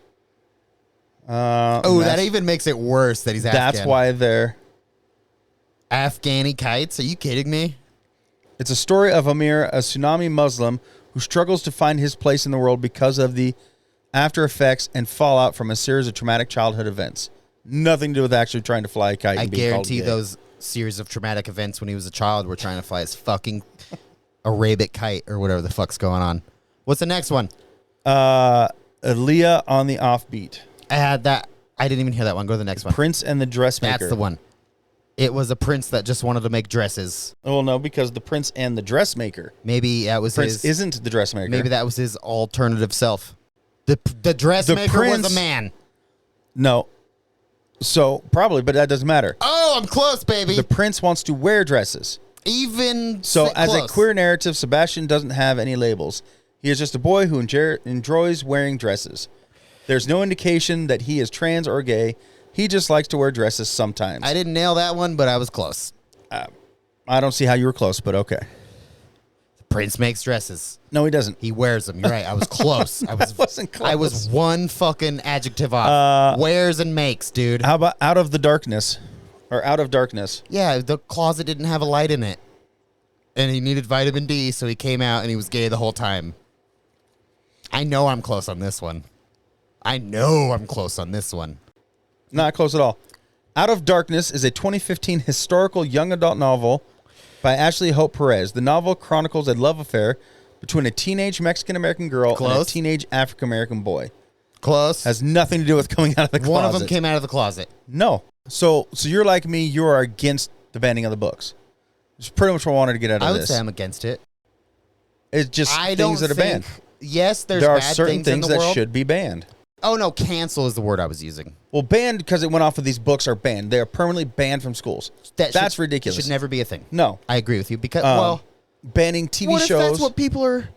S5: That even makes it worse that he's Afghan.
S4: That's why they're...
S5: Afghani kites? Are you kidding me?
S4: It's a story of Amir, a Sunni Muslim who struggles to find his place in the world because of the after effects and fallout from a series of traumatic childhood events. Nothing to do with actually trying to fly a kite.
S5: I
S4: and being called
S5: guarantee
S4: gay.
S5: those series of traumatic events when he was a child were trying to fly his fucking Arabic kite or whatever the fuck's going on. What's the next one?
S4: Aaliyah on the Offbeat.
S5: I had that. I didn't even hear that one. Go to the next one.
S4: Prince and the Dressmaker.
S5: That's the one. It was a prince that just wanted to make dresses.
S4: Well, no, because the Prince and the Dressmaker.
S5: Maybe that was
S4: Prince
S5: his.
S4: isn't the Dressmaker.
S5: Maybe that was his alternative self. The dressmaker was
S4: prince-
S5: a man.
S4: No. So, probably, but that doesn't matter.
S5: Oh, I'm close, baby.
S4: The Prince wants to wear dresses.
S5: Even
S4: So,
S5: sit
S4: as
S5: close.
S4: a queer narrative, Sebastian doesn't have any labels. He is just a boy who enjoys wearing dresses. There's no indication that he is trans or gay. He just likes to wear dresses sometimes.
S5: I didn't nail that one, but I was close.
S4: I don't see how you were close, but okay.
S5: The prince makes dresses.
S4: No, he doesn't.
S5: He wears them. You're right. I was close. I
S4: wasn't close.
S5: I was one fucking adjective off. Wears and makes, dude.
S4: How about Out of the Darkness? Or Out of Darkness?
S5: Yeah, the closet didn't have a light in it. And he needed vitamin D, so he came out and he was gay the whole time. I know I'm close on this one.
S4: Not close at all. Out of Darkness is a 2015 historical young adult novel by Ashley Hope Perez. The novel chronicles a love affair between a teenage Mexican-American girl and a
S5: Close.
S4: teenage African-American boy.
S5: Close.
S4: Has nothing to do with coming out of the closet.
S5: One of them came out of the closet.
S4: No. So you're like me, you are against the banning of the books. It's pretty much what I wanted to get out of
S5: I
S4: this.
S5: would say I'm against it.
S4: It's just
S5: I
S4: things
S5: don't
S4: that are banned.
S5: Yes, there's
S4: There are
S5: bad
S4: certain
S5: things in
S4: things
S5: the
S4: that
S5: world.
S4: should be banned.
S5: Oh, no, cancel is the word I was using.
S4: Well, banned because it went off of these books are banned. They are permanently banned from schools. That's ridiculous.
S5: Should never be a thing.
S4: No.
S5: I agree with you because,
S4: banning TV
S5: what if
S4: shows.
S5: that's what people are...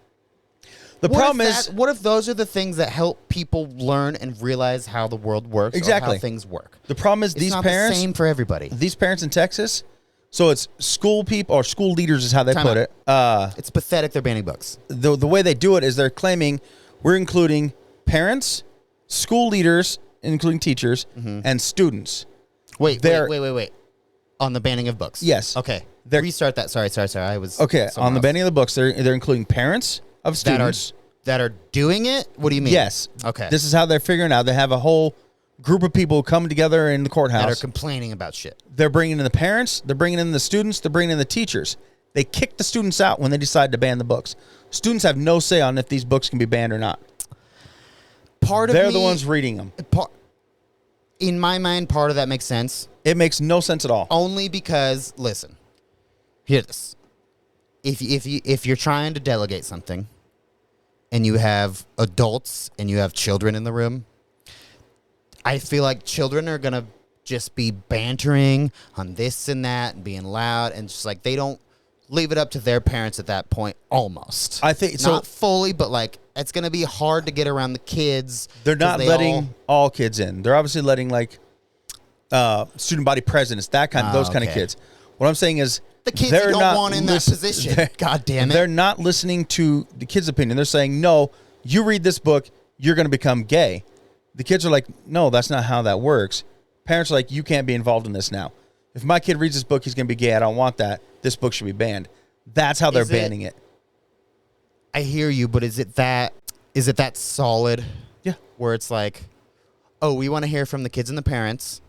S4: The problem is...
S5: What if those are the things that help people learn and realize how the world works
S4: Exactly.
S5: or how things work?
S4: The problem is
S5: It's
S4: these
S5: not
S4: parents...
S5: the same for everybody.
S4: These parents in Texas, so it's school people, or school leaders is how they
S5: Time
S4: put
S5: out.
S4: it.
S5: It's pathetic they're banning books.
S4: The way they do it is they're claiming we're including parents, school leaders, including teachers, and students.
S5: Wait. On the banning of books.
S4: Yes.
S5: Okay.
S4: They're-
S5: Restart that. Sorry. I was
S4: Okay,
S5: somewhere
S4: on the
S5: else.
S4: banning of the books, they're including parents of students.
S5: that are doing it. What do you mean?
S4: Yes.
S5: Okay.
S4: This is how they're figuring out. They have a whole group of people coming together in the courthouse.
S5: that are complaining about shit.
S4: They're bringing in the parents. They're bringing in the students. They're bringing in the teachers. They kick the students out when they decide to ban the books. Students have no say on if these books can be banned or not. They're the ones reading them.
S5: In my mind, part of that makes sense.
S4: It makes no sense at all.
S5: Only because, listen, hear this. If you're trying to delegate something, and you have adults and you have children in the room, I feel like children are gonna just be bantering on this and that and being loud, and just like they don't leave it up to their parents at that point. Almost,
S4: I think so.
S5: not fully, but like it's gonna be hard to get around the kids.
S4: They're
S5: 'cause
S4: not
S5: they
S4: letting all kids in. They're obviously letting like student body presidents, those kind of
S5: okay.
S4: kids. What I'm saying is
S5: the kids
S4: they're
S5: you don't
S4: not
S5: want in that position. God damn it!
S4: They're not listening to the kids' opinion. They're saying, no, you read this book, you're going to become gay. The kids are like, no, that's not how that works. Parents are like, you can't be involved in this now. If my kid reads this book, he's going to be gay. I don't want that. This book should be banned. That's how they're banning it.
S5: I hear you, but is it that solid?
S4: Yeah.
S5: Where it's like, oh, we want to hear from the kids and the parents.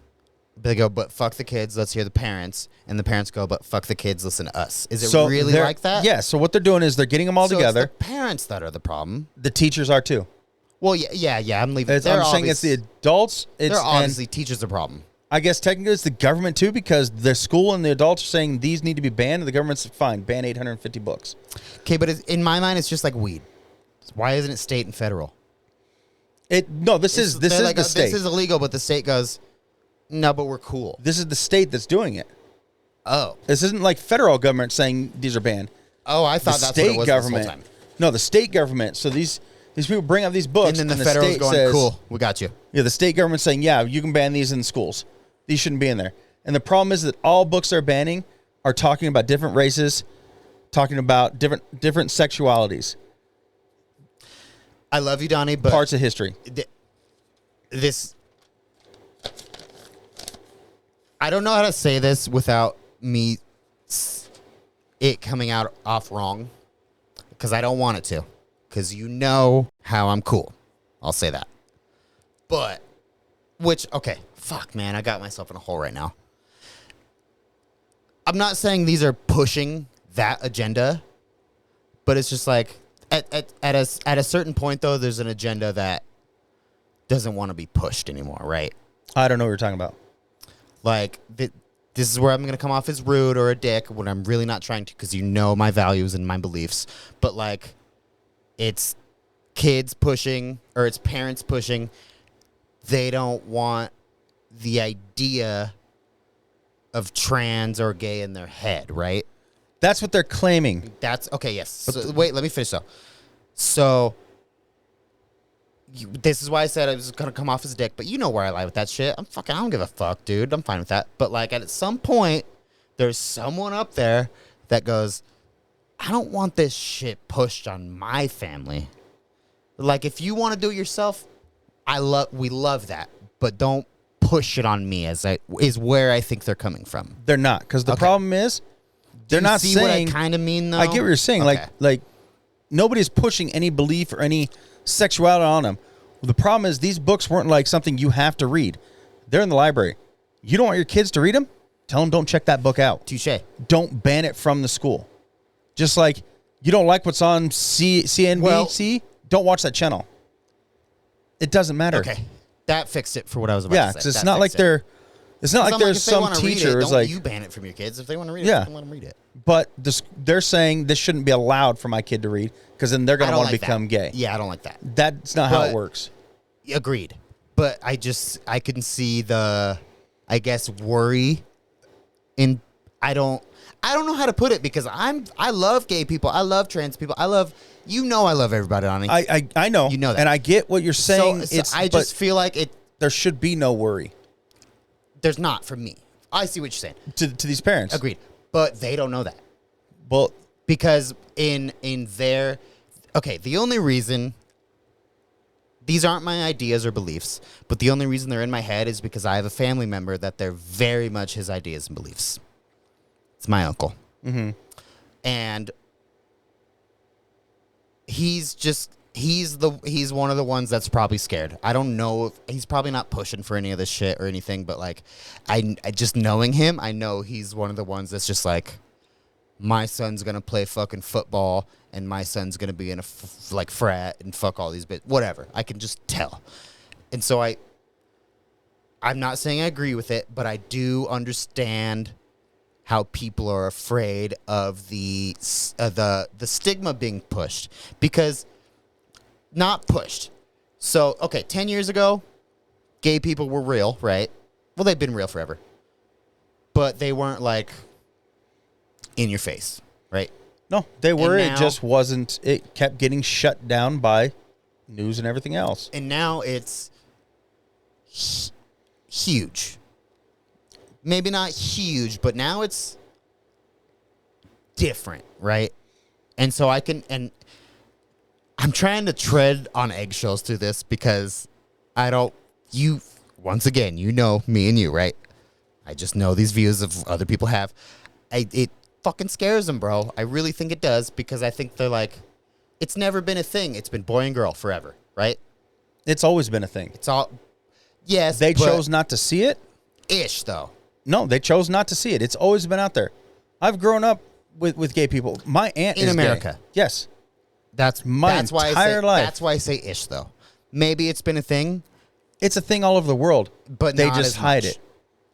S5: They go, but fuck the kids, let's hear the parents. And the parents go, but fuck the kids, listen to us. Is it really
S4: they're-
S5: like that?
S4: Yeah. So what they're doing is they're getting them all
S5: So
S4: together.
S5: it's the parents that are the problem.
S4: The teachers are too.
S5: Well, yeah. I'm leaving.
S4: I'm saying it's the adults.
S5: They're
S4: And
S5: obviously teachers the problem.
S4: I guess technically it's the government too, because the school and the adults are saying these need to be banned, and the government's fine, ban 850 books.
S5: Okay, but in my mind, it's just like weed. Why isn't it state and federal?
S4: This is
S5: They're
S4: the
S5: like,
S4: state.
S5: This is illegal, but the state goes, no, but we're cool.
S4: This is the state that's doing it.
S5: Oh.
S4: This isn't like federal government saying these are banned.
S5: Oh, I
S4: The
S5: thought that's
S4: state
S5: what it was
S4: government.
S5: this whole time.
S4: No, the state government. So these people bring up these books,
S5: And then the federal's
S4: state
S5: going,
S4: says,
S5: cool, we got you.
S4: Yeah, the state government's saying, yeah, you can ban these in schools. These shouldn't be in there. And the problem is that all books they're banning are talking about different races, talking about different sexualities,
S5: I love you, Donnie, but
S4: parts of history.
S5: This, I don't know how to say this without it coming out off wrong, because I don't want it to, because you know how I'm cool. I'll say that. But, okay, fuck, man, I got myself in a hole right now. I'm not saying these are pushing that agenda, but it's just like, at a certain point, though, there's an agenda that doesn't want to be pushed anymore, right?
S4: I don't know what you're talking about.
S5: Like, this is where I'm going to come off as rude or a dick when I'm really not trying to, because you know my values and my beliefs. But, like, it's kids pushing, or it's parents pushing. They don't want the idea of trans or gay in their head, right?
S4: That's what they're claiming.
S5: That's okay. Yes. So, wait, let me finish though. So this is why I said I was gonna come off as a dick, but you know where I lie with that shit. I don't give a fuck, dude. I'm fine with that. But like at some point, there's someone up there that goes, I don't want this shit pushed on my family. Like if you want to do it yourself, we love that, but don't push it on me. Is where I think they're coming from.
S4: They're not, because the problem is they're not
S5: see
S4: saying.
S5: what I kind of mean though.
S4: I get what you're saying.
S5: Okay.
S4: Like nobody's pushing any belief or any sexuality on them. The problem is these books weren't like something you have to read. They're in the library. You don't want your kids to read them? Tell them don't check that book out.
S5: Touche.
S4: Don't ban it from the school. Just like you don't like what's on CNBC, don't watch that channel. It doesn't matter.
S5: Okay. That fixed it for what I was about to say.
S4: Yeah, because it's not like they're. It's not like there's some teachers
S5: don't
S4: like
S5: you ban it from your kids if they want to read it.
S4: Yeah.
S5: Let them read it.
S4: But they're saying this shouldn't be allowed for my kid to read because then they're going to want to
S5: like
S4: become gay.
S5: Yeah, I don't like that.
S4: That's not how it works.
S5: Agreed. But I can see the, I guess, worry in, I don't know how to put it because I love gay people. I love trans people. I love everybody on it.
S4: I know.
S5: You know that.
S4: And I get what you're saying.
S5: I just feel like
S4: there should be no worry.
S5: There's not for me. I see what you're saying.
S4: To these parents.
S5: Agreed. But they don't know that.
S4: Well,
S5: because in their, okay, the only reason, these aren't my ideas or beliefs, but the only reason they're in my head is because I have a family member that they're very much his ideas and beliefs. It's my uncle.
S4: Mm-hmm.
S5: And he's one of the ones that's probably scared. I don't know if he's probably not pushing for any of this shit or anything, but like I just knowing him, I know he's one of the ones that's just like, my son's gonna play fucking football and my son's gonna be in a frat and fuck all these bits, whatever. I can just tell. And so I'm not saying I agree with it, but I do understand how people are afraid of the stigma being pushed, because not pushed. So, okay, 10 years ago, gay people were real, right? Well, they've been real forever. But they weren't, like, in your face, right?
S4: No, they were.
S5: Now,
S4: it just wasn't. It kept getting shut down by news and everything else.
S5: And now it's huge. Maybe not huge, but now it's different, right? And so I'm trying to tread on eggshells through this because once again, you know me and you, right? I just know these views of other people have. It fucking scares them, bro. I really think it does, because I think they're like, it's never been a thing. It's been boy and girl forever, right?
S4: It's always been a thing.
S5: It's all, yes.
S4: They chose not to see it.
S5: Ish, though.
S4: No, they chose not to see it. It's always been out there. I've grown up with gay people. My aunt
S5: in
S4: is
S5: America.
S4: Gay. Yes.
S5: That's
S4: my entire life.
S5: That's why I say ish, though. Maybe it's been a thing.
S4: It's a thing all over the world,
S5: but
S4: they
S5: not
S4: just
S5: as
S4: hide
S5: much.
S4: it.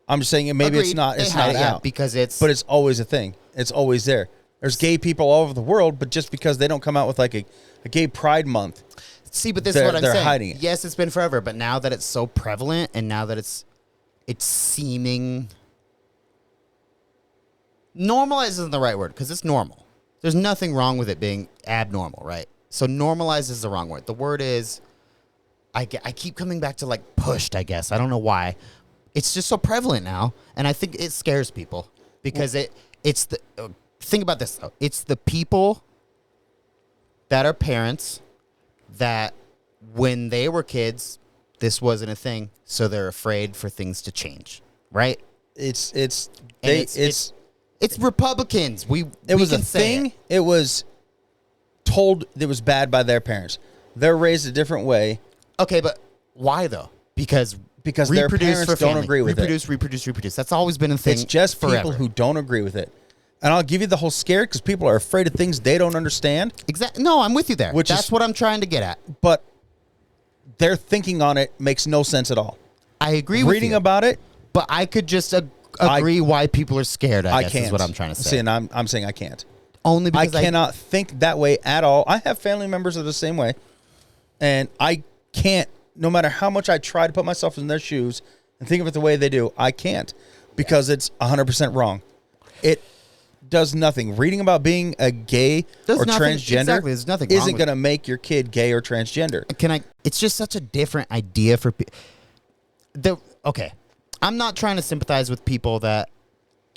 S4: I'm just saying maybe
S5: Agreed.
S4: it's not. It's not out
S5: because it's.
S4: But it's always a thing. It's always there. There's gay people all over the world, but just because they don't come out with like a gay pride month.
S5: See, but this is what I'm
S4: they're
S5: saying.
S4: hiding it.
S5: Yes, it's been forever, but now that it's so prevalent, and now that it's seeming normalized isn't the right word, because it's normal. There's nothing wrong with it being abnormal, right? So normalized is the wrong word. The word is, I keep coming back to like pushed, I guess. I don't know why. It's just so prevalent now, and I think it scares people because think about this though. It's the people that are parents that when they were kids, this wasn't a thing, so they're afraid for things to change, right?
S4: It's
S5: Republicans.
S4: It was a thing. It was told it was bad by their parents. They're raised a different way.
S5: Okay, but why though? Because
S4: their parents don't
S5: family.
S4: agree with
S5: Reproduce. That's always been a thing.
S4: It's just
S5: forever.
S4: people who don't agree with it. And I'll give you the whole scare because people are afraid of things they don't understand.
S5: Exactly. No, I'm with you there. That's what I'm trying to get at.
S4: But their thinking on it makes no sense at all.
S5: I agree with you.
S4: Reading about it,
S5: but I could just agree why people are scared. I guess
S4: can't.
S5: Is what I'm trying to say.
S4: See, and I'm saying I can't.
S5: Only because
S4: I cannot think that way at all. I have family members that are the same way, and I can't. No matter how much I try to put myself in their shoes and think of it the way they do, I can't because it's 100% wrong. It does nothing. Reading about being a gay or transgender isn't going to make your kid gay or transgender.
S5: It's just such a different idea for people. Okay, I'm not trying to sympathize with people that,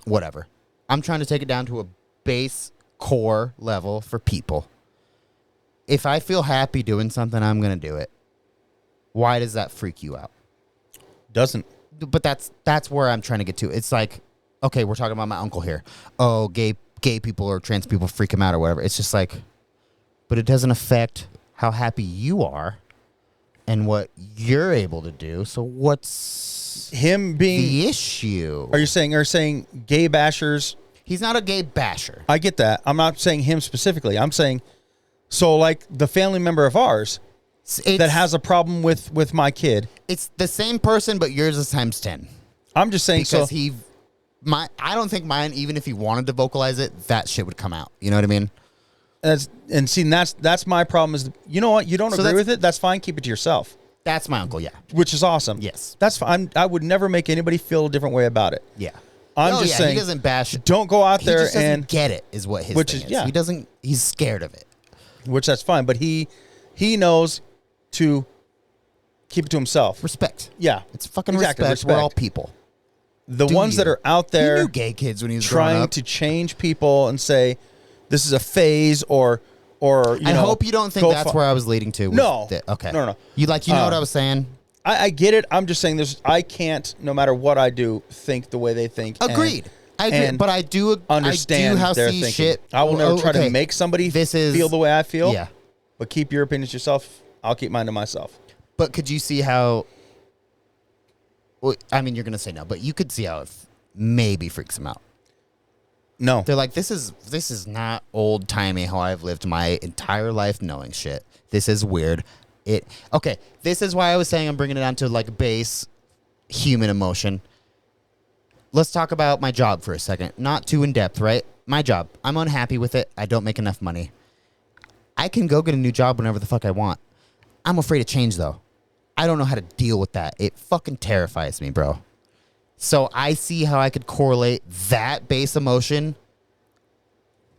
S5: whatever. I'm trying to take it down to a base core level for people. If I feel happy doing something, I'm going to do it. Why does that freak you out?
S4: Doesn't.
S5: But that's where I'm trying to get to. It's like, okay, we're talking about my uncle here. Oh, gay people or trans people freak him out or whatever. It's just like, but it doesn't affect how happy you are and what you're able to do. So what's
S4: him being
S5: the issue?
S4: Are you saying gay bashers?
S5: He's not a gay basher.
S4: I get that. I'm not saying him specifically. I'm saying, so like the family member of ours that has a problem with my kid.
S5: It's the same person, but yours is times 10. I'm just saying because I don't think mine, even if he wanted to vocalize it, that shit would come out. You know what I mean?
S4: That's my problem is, you know what? You don't agree with it. That's fine. Keep it to yourself.
S5: That's my uncle. Yeah.
S4: Which is awesome.
S5: Yes.
S4: That's fine. I would never make anybody feel a different way about it.
S5: Yeah.
S4: I'm just saying.
S5: He doesn't bash it.
S4: Don't go out there
S5: he just doesn't
S4: and
S5: get it is what his thing is. Yeah. He's scared of it.
S4: Which that's fine. But he knows to keep it to himself.
S5: Respect.
S4: Yeah.
S5: It's fucking respect. We're all people.
S4: The ones that are out there,
S5: he knew gay kids when he was
S4: trying to change people and say this is a phase or
S5: I hope you don't think that's where I was leading to.
S4: No.
S5: Okay.
S4: No.
S5: You know what I was saying?
S4: I get it. I'm just saying I can't, no matter what I do, think the way they think.
S5: Agreed. I agree. But I do
S4: understand their thinking.
S5: Shit.
S4: I will never try to make somebody feel the way I feel.
S5: Yeah.
S4: But keep your opinions to yourself. I'll keep mine to myself.
S5: But could you see how... Well, I mean, you're going to say no, but you could see how it maybe freaks them out.
S4: No.
S5: They're like, this is not old-timey how I've lived my entire life knowing shit. This is weird. Okay, this is why I was saying I'm bringing it down to like base human emotion. Let's talk about my job for a second. Not too in-depth, right? My job. I'm unhappy with it. I don't make enough money. I can go get a new job whenever the fuck I want. I'm afraid of change, though. I don't know how to deal with that. It fucking terrifies me, bro. So I see how I could correlate that base emotion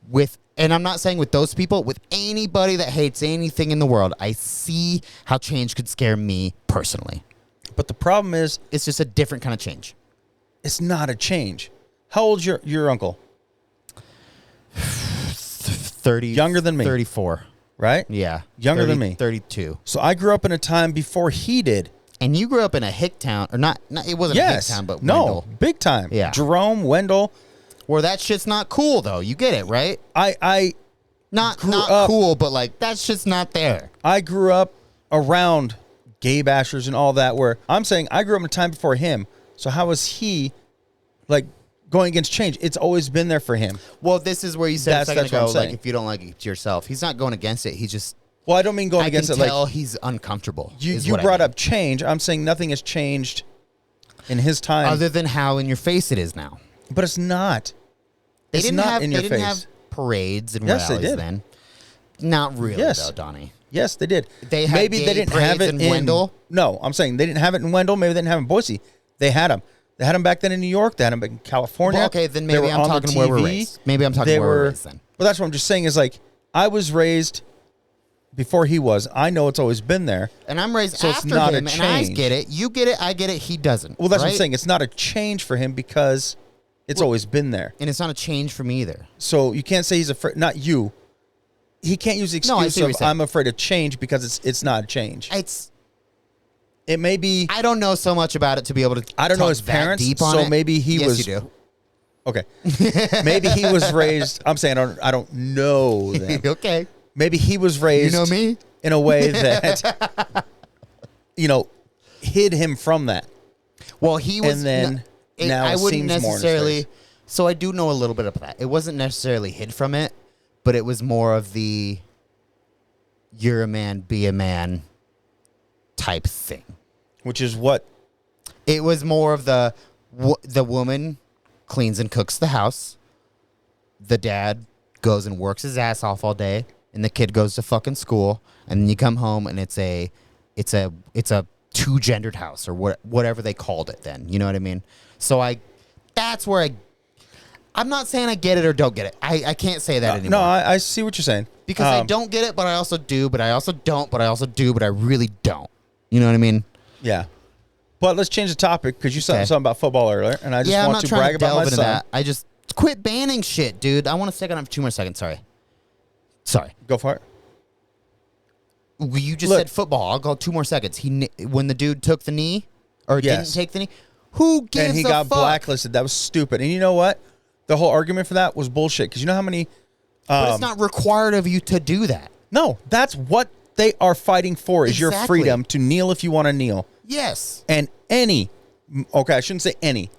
S5: with, and I'm not saying with those people, with anybody that hates anything in the world. I see how change could scare me personally.
S4: But the problem is,
S5: it's just a different kind of change.
S4: It's not a change. How old's your uncle?
S5: 30.
S4: Younger than me.
S5: 34.
S4: Right?
S5: Yeah.
S4: Younger than me.
S5: 32.
S4: So I grew up in a time before he did.
S5: And you grew up in a hick town, or not it wasn't a hick town, but Wendell.
S4: Big time.
S5: Yeah.
S4: Jerome, Wendell.
S5: Where that shit's not cool, though. You get it, right? Not cool, but like, that's just not there.
S4: I grew up around gay bashers and all that, where I'm saying I grew up in a time before him. So how was he, like, going against change? It's always been there for him.
S5: Well, this is where you said a second ago,
S4: like,
S5: if you don't like it to yourself. He's not going against it. He just...
S4: Well, I don't mean going against it.
S5: I can tell he's uncomfortable.
S4: You brought up change. I'm saying nothing has changed in his time.
S5: Other than how in your face it is now.
S4: But it's not. They didn't
S5: have parades and rallies then. Not really, though, Donnie.
S4: Yes, they did.
S5: Maybe they didn't have it in Wendell.
S4: No, I'm saying they didn't have it in Wendell. Maybe they didn't have it in Boise. They had them. They had them back then in New York. They had them in California.
S5: Well, okay, then maybe I'm talking where we're raised. Maybe I'm talking where we're raised then.
S4: Well, that's what I'm just saying is, like, I was raised before he was. I know it's always been there.
S5: And I'm raised
S4: so
S5: after
S4: it's not
S5: him,
S4: a change.
S5: And I get it. You get it. I get it. He doesn't.
S4: Well, that's
S5: right?
S4: what I'm saying. It's not a change for him because It's always been there.
S5: And it's not a change for me either.
S4: So you can't say he's afraid. Not you. He can't use the
S5: No, I
S4: excuse
S5: see what you're
S4: of
S5: saying.
S4: I'm afraid of change because it's not a change. It may be.
S5: I don't know so much about it to be able to.
S4: I don't know
S5: talk
S4: his
S5: that
S4: parents,
S5: deep on
S4: so
S5: it.
S4: maybe he
S5: yes,
S4: was.
S5: You do.
S4: Okay. Maybe he was raised. I'm saying I don't know them.
S5: Okay.
S4: Maybe he was raised.
S5: You know me.
S4: In a way that hid him from that.
S5: Well, he was.
S4: And then now
S5: I
S4: it
S5: wouldn't
S4: seems more in his
S5: necessarily.
S4: face.
S5: So I do know a little bit of that. It wasn't necessarily hid from it, but it was more of the "you're a man, be a man" type thing.
S4: Which is what?
S5: It was more of the woman cleans and cooks the house. The dad goes and works his ass off all day, and the kid goes to fucking school. And then you come home, and it's a two gendered house or whatever they called it then. You know what I mean? So that's where I'm not saying I get it or don't get it. I can't say that anymore.
S4: No, I see what you're saying.
S5: Because I don't get it, but I also do, but I also don't, but I also do, but I really don't. You know what I mean?
S4: Yeah. But let's change the topic because you said something about football earlier, and I just
S5: I'm
S4: want
S5: not
S4: to
S5: trying
S4: brag
S5: to
S4: about
S5: delve
S4: my
S5: into
S4: son.
S5: that. I just quit banning shit, dude. I want to stick on it for 2 more seconds. Sorry.
S4: Go for it.
S5: Well, you just
S4: Look.
S5: said football. I'll go 2 more seconds. When the dude took the knee or
S4: Yes.
S5: didn't take the knee, who gives
S4: And he
S5: a
S4: got
S5: fuck?
S4: blacklisted. That was stupid. And you know what? The whole argument for that was bullshit. Because you know how many...
S5: But it's not required of you to do that.
S4: No, that's what they are fighting for is your
S5: Exactly.
S4: freedom to kneel if you want to kneel.
S5: Yes.
S4: And I shouldn't say any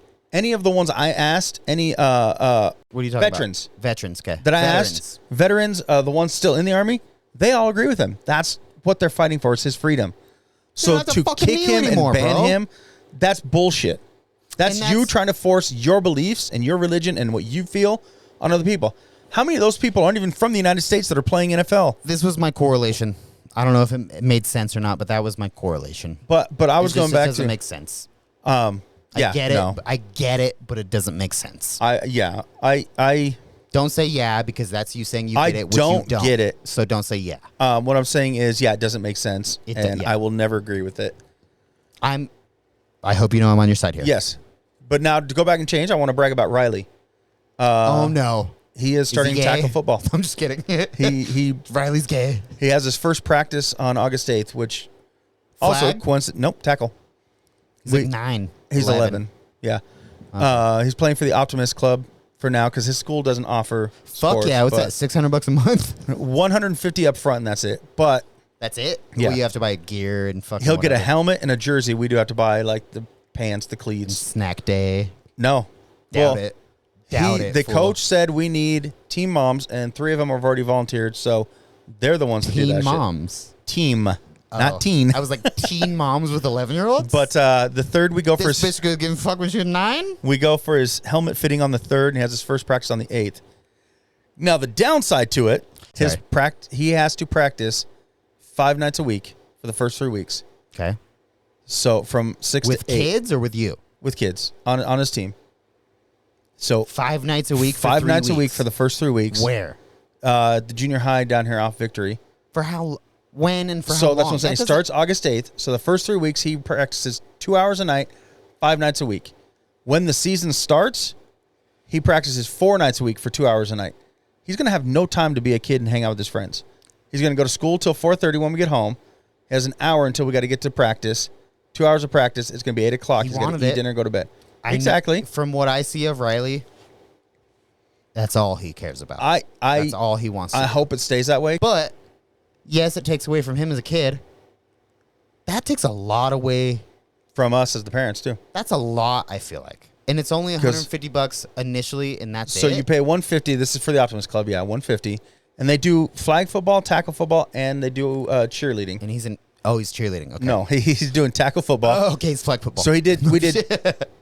S4: of the ones I asked,
S5: What are you talking
S4: veterans
S5: about? Veterans, okay.
S4: that I asked, veterans, the ones still in the Army, they all agree with him. That's what they're fighting for is his freedom. So
S5: don't have to
S4: to
S5: fucking
S4: kick
S5: kneel
S4: him
S5: anymore,
S4: and ban
S5: bro.
S4: him, that's bullshit. That's
S5: And
S4: you
S5: that's-
S4: trying to force your beliefs and your religion and what you feel on other people. How many of those people aren't even from the United States that are playing NFL?
S5: This was my correlation. I don't know if it made sense or not, but that was my correlation.
S4: But I was going back
S5: doesn't
S4: to
S5: make sense.
S4: yeah,
S5: I get it.
S4: no.
S5: I get it, but it doesn't make sense.
S4: I
S5: Don't say yeah because that's you saying you
S4: I
S5: get it. Which
S4: don't
S5: you don't
S4: get it.
S5: So don't say yeah.
S4: what I'm saying is, yeah, it doesn't make sense,
S5: It
S4: and
S5: yeah.
S4: I will never agree with it.
S5: I hope you know I'm on your side here.
S4: Yes, but now to go back and change, I want to brag about Riley.
S5: Oh no.
S4: He is starting
S5: he gay?
S4: tackle football.
S5: I'm just kidding.
S4: He
S5: Riley's gay.
S4: he has his first practice on August 8th, which also
S5: Flag?
S4: coincidence. Nope, tackle.
S5: He's like 9.
S4: He's 11. Yeah. He's playing for the Optimist Club for now because his school doesn't offer
S5: Fuck
S4: sports,
S5: yeah! What's
S4: but
S5: that? $600 a month.
S4: 150 up front, and that's it. But
S5: That's it.
S4: Yeah.
S5: Well, you have to buy gear and fucking.
S4: he'll get a
S5: whatever.
S4: helmet and a jersey. We do have to buy like the pants, the cleats.
S5: Snack day.
S4: No.
S5: Doubt it. Doubt it.
S4: The
S5: fool.
S4: coach said we need team moms, and 3 of them have already volunteered, so they're the ones that do
S5: Teen
S4: that
S5: moms.
S4: shit. Team,
S5: Oh.
S4: not teen.
S5: I was like teen moms with 11-year-olds.
S4: But the third we go for
S5: this
S4: his,
S5: bitch could give a fuck when she was 9.
S4: we go for his helmet fitting on the 3rd, and he has his first practice on the 8th. Now the downside to it, he has to practice 5 nights a week for the first 3 weeks.
S5: Okay.
S4: So from 6
S5: With
S4: to 8
S5: kids or with you?
S4: with kids on his team. So
S5: 5 nights a week. For
S4: 5
S5: 3
S4: nights a week
S5: weeks.
S4: for the first 3 weeks.
S5: Where?
S4: The junior high down here off Victory.
S5: For how? When and for how
S4: So
S5: long?
S4: that's what I'm saying. It
S5: That
S4: starts August 8th. So the first 3 weeks he practices 2 hours a night, 5 nights a week. When the season starts, he practices 4 nights a week for 2 hours a night. He's going to have no time to be a kid and hang out with his friends. He's going to go to school till 4:30 when we get home. He has an hour until we got to get to practice. 2 hours of practice. It's going to be 8 o'clock.
S5: He
S4: He's going
S5: wanted
S4: to eat
S5: it.
S4: dinner and go to bed.
S5: I kn-
S4: Exactly.
S5: From what I see of Riley, that's all he cares about.
S4: I
S5: that's all he wants to
S4: I
S5: do.
S4: hope it stays that way.
S5: But yes, it takes away from him as a kid. That takes a lot away.
S4: From us as the parents too.
S5: That's a lot, I feel like. And it's only 150 bucks initially, and that's
S4: So
S5: it.
S4: you pay 150. This is for the Optimist Club, yeah, 150. And they do flag football, tackle football, and they do cheerleading.
S5: And he's cheerleading. Okay.
S4: No, he's doing tackle football.
S5: Oh, okay, it's flag football.
S4: So we did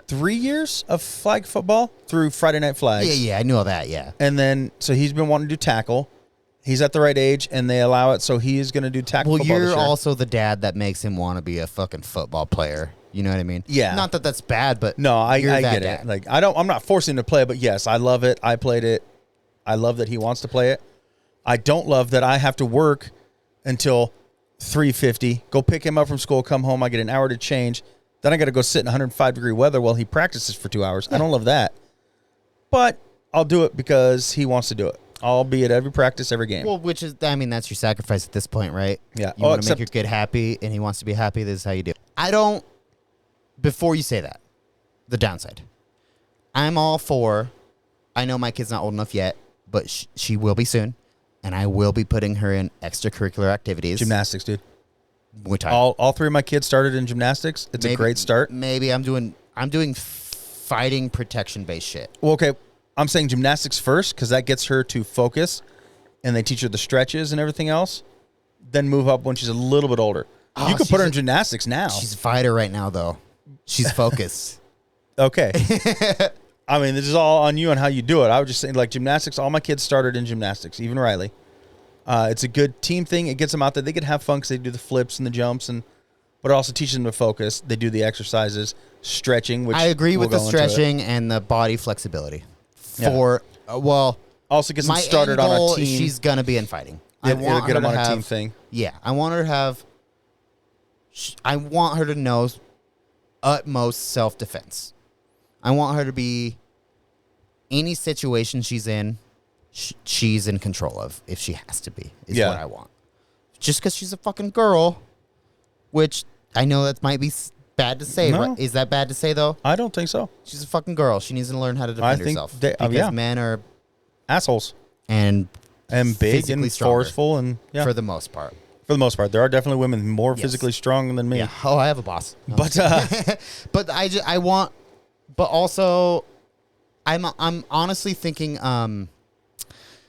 S4: 3 years of flag football through Friday Night Flags.
S5: Yeah, I knew all that. Yeah.
S4: And then so he's been wanting to do tackle. He's at the right age, and they allow it, so he is going to do tackle
S5: Well,
S4: football this
S5: you're
S4: year.
S5: also the dad that makes him want to be a fucking football player. You know what I mean?
S4: Yeah.
S5: Not that that's bad, but
S4: No, I
S5: you're that
S4: get
S5: dad.
S4: it. Like I'm not forcing him to play, but yes, I love it. I played it. I love that he wants to play it. I don't love that I have to work until 3:50, go pick him up from school, come home, I get an hour to change. Then I got to go sit in 105-degree weather while he practices for 2 hours. I don't love that. but I'll do it because he wants to do it. I'll be at every practice, every game.
S5: Well, which is, I mean, that's your sacrifice at this point, right?
S4: Yeah.
S5: You want to make your kid happy, and he wants to be happy. This is how you do it. I don't, before you say that, the downside. I'm all for, I know my kid's not old enough yet, but she will be soon, and I will be putting her in extracurricular activities.
S4: Gymnastics, dude.
S5: Which
S4: All three of my kids started in gymnastics. It's a great start.
S5: Maybe I'm doing fighting protection based shit.
S4: Well, okay. I'm saying gymnastics first because that gets her to focus, and they teach her the stretches and everything else. Then move up when she's a little bit older.
S5: Oh,
S4: You could put her in gymnastics now.
S5: She's a fighter right now, though. She's focused.
S4: Okay. I mean, this is all on you and how you do it. I would just say, like, gymnastics, all my kids started in gymnastics, even Riley. It's a good team thing. It gets them out there. They can have fun because they do the flips and the jumps, but it also teaches them to focus. They do the exercises, stretching, which
S5: I agree with the
S4: we'll go into it.
S5: stretching and the body flexibility.
S4: Yeah.
S5: For,
S4: Also gets them
S5: my
S4: started
S5: end
S4: on
S5: goal
S4: a team.
S5: is she's going to be in fighting.
S4: It'll get
S5: her
S4: them
S5: to
S4: on a
S5: have,
S4: team thing.
S5: Yeah, I want her to have, I want her to know utmost self-defense. I want her to be, any situation she's in, she's in control of if she has to be, is what I want. Just because she's a fucking girl, which I know that might be bad to say.
S4: No.
S5: Right? Is that bad to say, though?
S4: I don't think so.
S5: She's a fucking girl. She needs to learn how to defend herself. Because men are
S4: assholes
S5: and
S4: big
S5: physically
S4: and
S5: stronger,
S4: forceful and
S5: for the most part.
S4: For the most part, there are definitely women more physically strong than me.
S5: Yeah. Oh, I have a boss. No.
S4: But
S5: but I want, but also, I'm honestly thinking,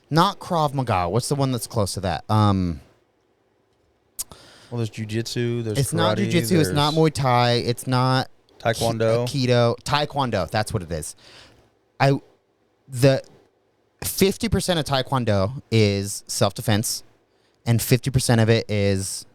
S5: not Krav Maga. What's the one that's close to that?
S4: Well, there's jiu-jitsu, there's
S5: it's
S4: karate,
S5: not jiu-jitsu, it's not Muay Thai, it's not
S4: Taekwondo.
S5: Keto. Taekwondo, that's what it is. The 50% of Taekwondo is self-defense, and 50% of it is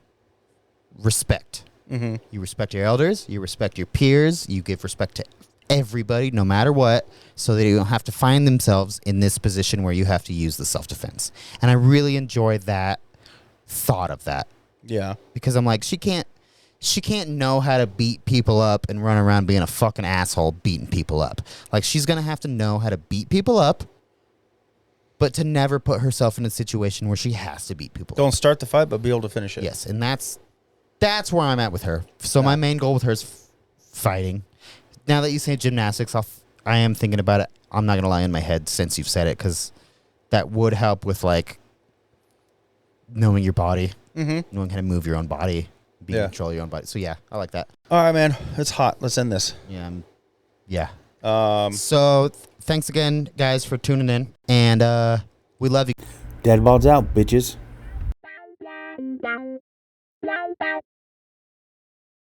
S5: respect.
S4: Mm-hmm.
S5: You respect your elders, you respect your peers, you give respect to everybody, no matter what, so that you don't have to find themselves in this position where you have to use the self-defense. And I really enjoy that thought of that.
S4: Yeah.
S5: Because I'm like, she can't know how to beat people up and run around being a fucking asshole beating people up. Like, she's going to have to know how to beat people up, but to never put herself in a situation where she has to beat people up.
S4: Don't start the fight, but be able to finish it.
S5: Yes, and that's where I'm at with her. So my main goal with her is fighting. Now that you say gymnastics, I am thinking about it. I'm not going to lie, in my head since you've said it, because that would help with, like, knowing your body, knowing how to move your own body, be in control of your own body. So, yeah, I like that.
S4: All right, man. It's hot. Let's end this.
S5: Yeah. So, thanks again, guys, for tuning in, and we love you.
S4: Dad bods out, bitches.